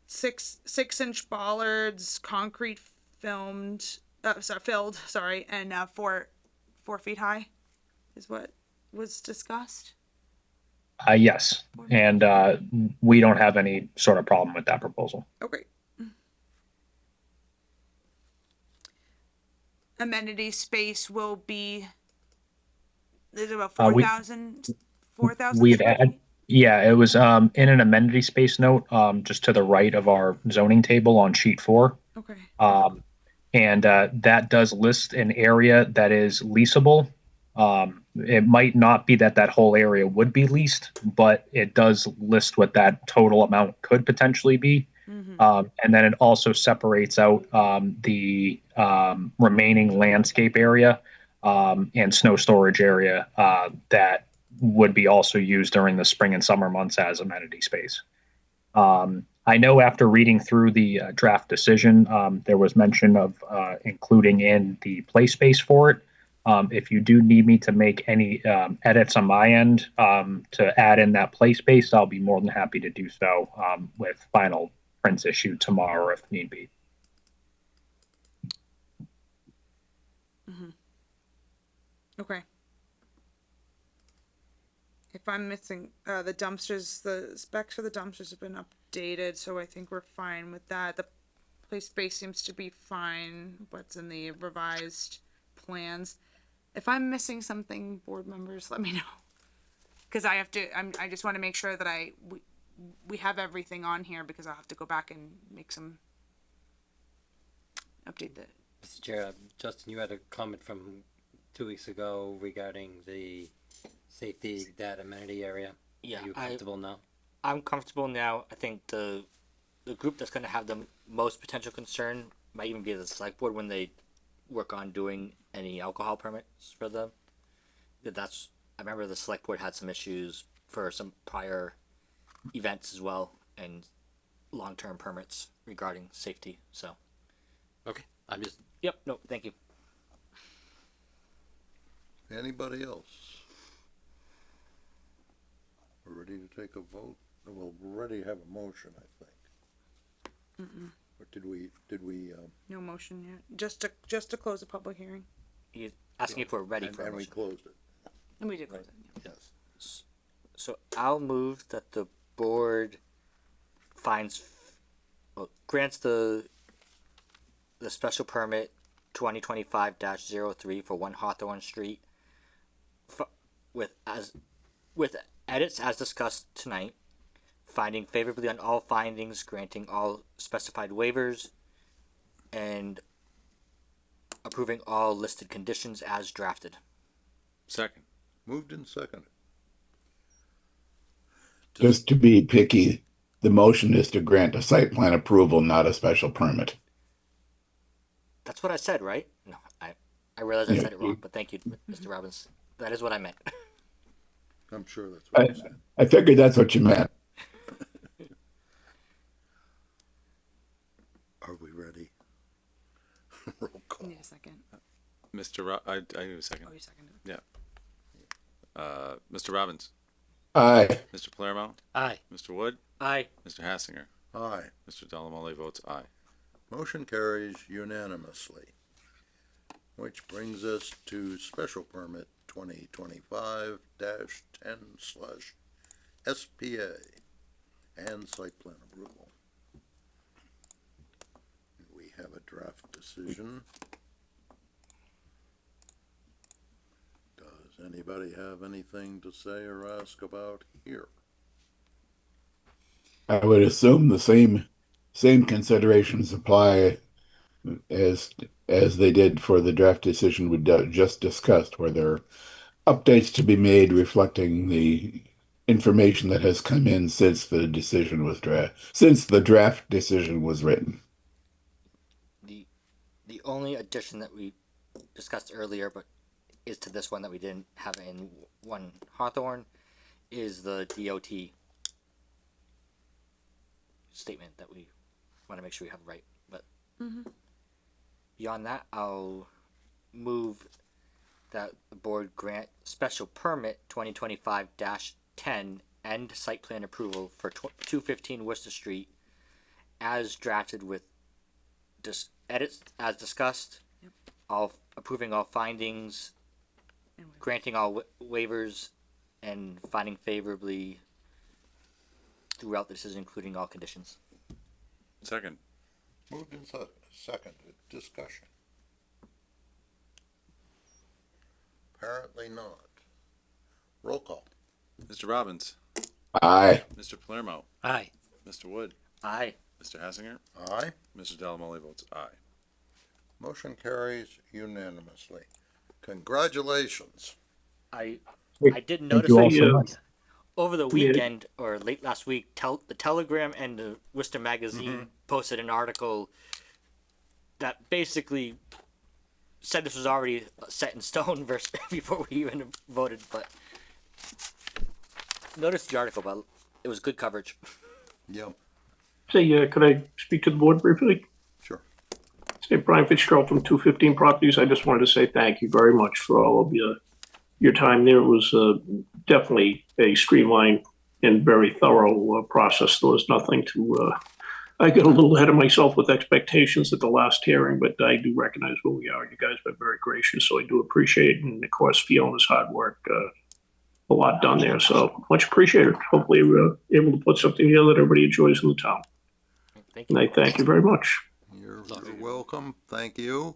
6-inch bollards, concrete filled, and 4 feet high, is what was discussed. Yes, and we don't have any sort of problem with that proposal. Okay. Amenity space will be, there's about 4,000. We've added, yeah, it was in an amenity space note just to the right of our zoning table on sheet 4. Okay. And that does list an area that is leasable. It might not be that whole area would be leased, but it does list what that total amount could potentially be. And then it also separates out the remaining landscape area and snow storage area that would be also used during the spring and summer months as amenity space. I know after reading through the draft decision, there was mention of including in the play space for it. If you do need me to make any edits on my end to add in that play space, I'll be more than happy to do so with final prints issued tomorrow if need be. Okay. If I'm missing the dumpsters, the specs for the dumpsters have been updated, so I think we're fine with that. The play space seems to be fine. What's in the revised plans? If I'm missing something, board members, let me know. Because I have to, I just want to make sure that we have everything on here, because I'll have to go back and make some, update that. Mr. Chair, Justin, you had a comment from 2 weeks ago regarding the safety, that amenity area. Yeah. Are you comfortable now? I'm comfortable now. I think the group that's going to have the most potential concern might even be the select board when they work on doing any alcohol permits for them. I remember the select board had some issues for some prior events as well, and long-term permits regarding safety. So, Okay, I'm just. Yep. No, thank you. Anybody else? We're ready to take a vote? We'll already have a motion, I think. Or did we? No motion yet. Just to close the public hearing. He's asking if we're ready for a And we motion. closed it. And we did close it. Yes. So I'll move that the board grants the special permit 2025-03 for 1 Hawthorne Street with edits as discussed tonight finding favorably on all findings, granting all specified waivers, and approving all listed conditions as drafted. Second. Moved and seconded. Just to be picky, the motion is to grant a site plan approval, not a special permit. That's what I said, right? No, I realize I Yeah, said it wrong, but thank you, Mr. Robbins. That is what I meant. I'm sure that's what you said. I figured that's what you meant. Are we ready? Roll call. Need a second. I need a second. Oh, you seconded. Yeah. Mr. Robbins, Aye. Mr. Palermo, Aye. Mr. Wood, Aye. Mr. Hassinger, Aye. Mr. Delamole votes aye. Motion carries unanimously. Which brings us to special permit 2025-10/SPA and site plan approval. We have a draft decision. Does anybody have anything to say or ask about here? I would assume the same considerations apply as they did for the draft decision we just discussed, where there are updates to be made reflecting the information that has come in since the draft decision was written. The only addition that we discussed earlier, but is to this one that we didn't have in 1 Hawthorne, is the DOT statement that we want to make sure we have right. But beyond that, I'll move that the board grant special permit 2025-10 and site plan approval for 215 Worcester Street as drafted with edits as discussed. Yep. All approving all findings, granting all waivers, and finding favorably throughout the decision, including all conditions. Second. Moved and seconded. Discussion. Apparently not. Roll call. Mr. Robbins, Aye. Mr. Palermo, Aye. Mr. Wood, Aye. Mr. Hassinger, Aye. Mr. Delamole votes aye. Motion carries unanimously. Congratulations. I did Thank notice you all so much. over the weekend or late last week, the Telegram and the Worcester Magazine posted an article that basically said this was already set in stone versus before we even voted. But notice the article, but it was good coverage. Yeah, Say, could I speak to the board briefly? sure. Say, Brian Fitzgerald from 215 Properties. I just wanted to say thank you very much for all of your time there. It was definitely a streamlined and very thorough process. There was nothing to, I got a little ahead of myself with expectations at the last hearing, but I do recognize where we are. You guys have been very gracious, so I do appreciate it. And of course, Fiona's hard work, a lot done there. So much appreciated. Hopefully we're able to put something together that everybody enjoys in the town. Thank And you. I thank you very much. You're welcome. Thank you.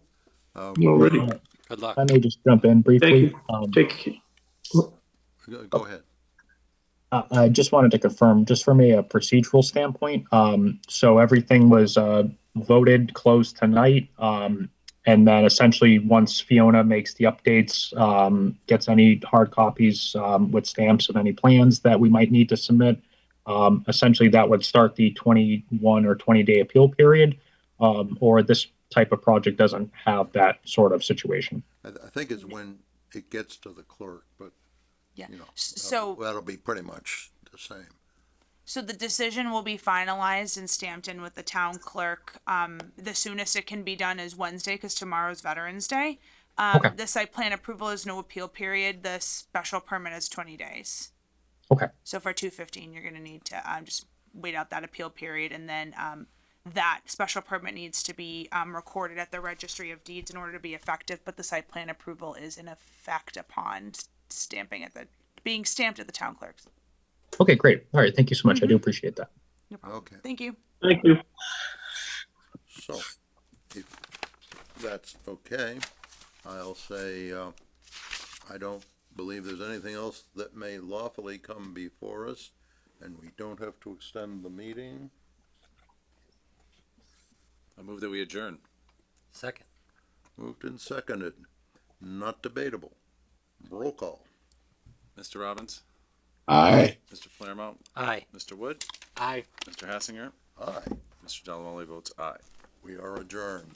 Already. Good luck. I may just jump in briefly. Thank you. Take Go ahead. I just wanted to confirm, just from a procedural standpoint, so everything was voted, closed tonight, and then essentially once Fiona makes the updates, gets any hard copies with stamps of any plans that we might need to submit, essentially that would start the 21 or 20-day appeal period, or this type of project doesn't have that sort of situation. I think it's when it gets to the clerk, but Yeah. you know, So that'll be pretty much the same. So the decision will be finalized and stamped in with the town clerk. The soonest it can be done is Wednesday because tomorrow's Veterans Day. The site plan approval is no appeal period. The special permit is 20 days. Okay. So for 215, you're going to need to just wait out that appeal period. And then that special permit needs to be recorded at the Registry of Deeds in order to be effective. But the site plan approval is in effect upon being stamped at the town clerk's. Okay, great. All right, thank you so much. I do appreciate that. No problem. Okay. Thank you. Thank you. So, if that's okay, I'll say, I don't believe there's anything else that may lawfully come before us And we don't have to extend the meeting. I move that we adjourn. Second. Moved and seconded. Not debatable. Roll call. Mr. Robbins, Aye. Mr. Claremont, Aye. Mr. Wood, Aye. Mr. Hassinger, Aye. Mr. Delamole votes aye. We are adjourned.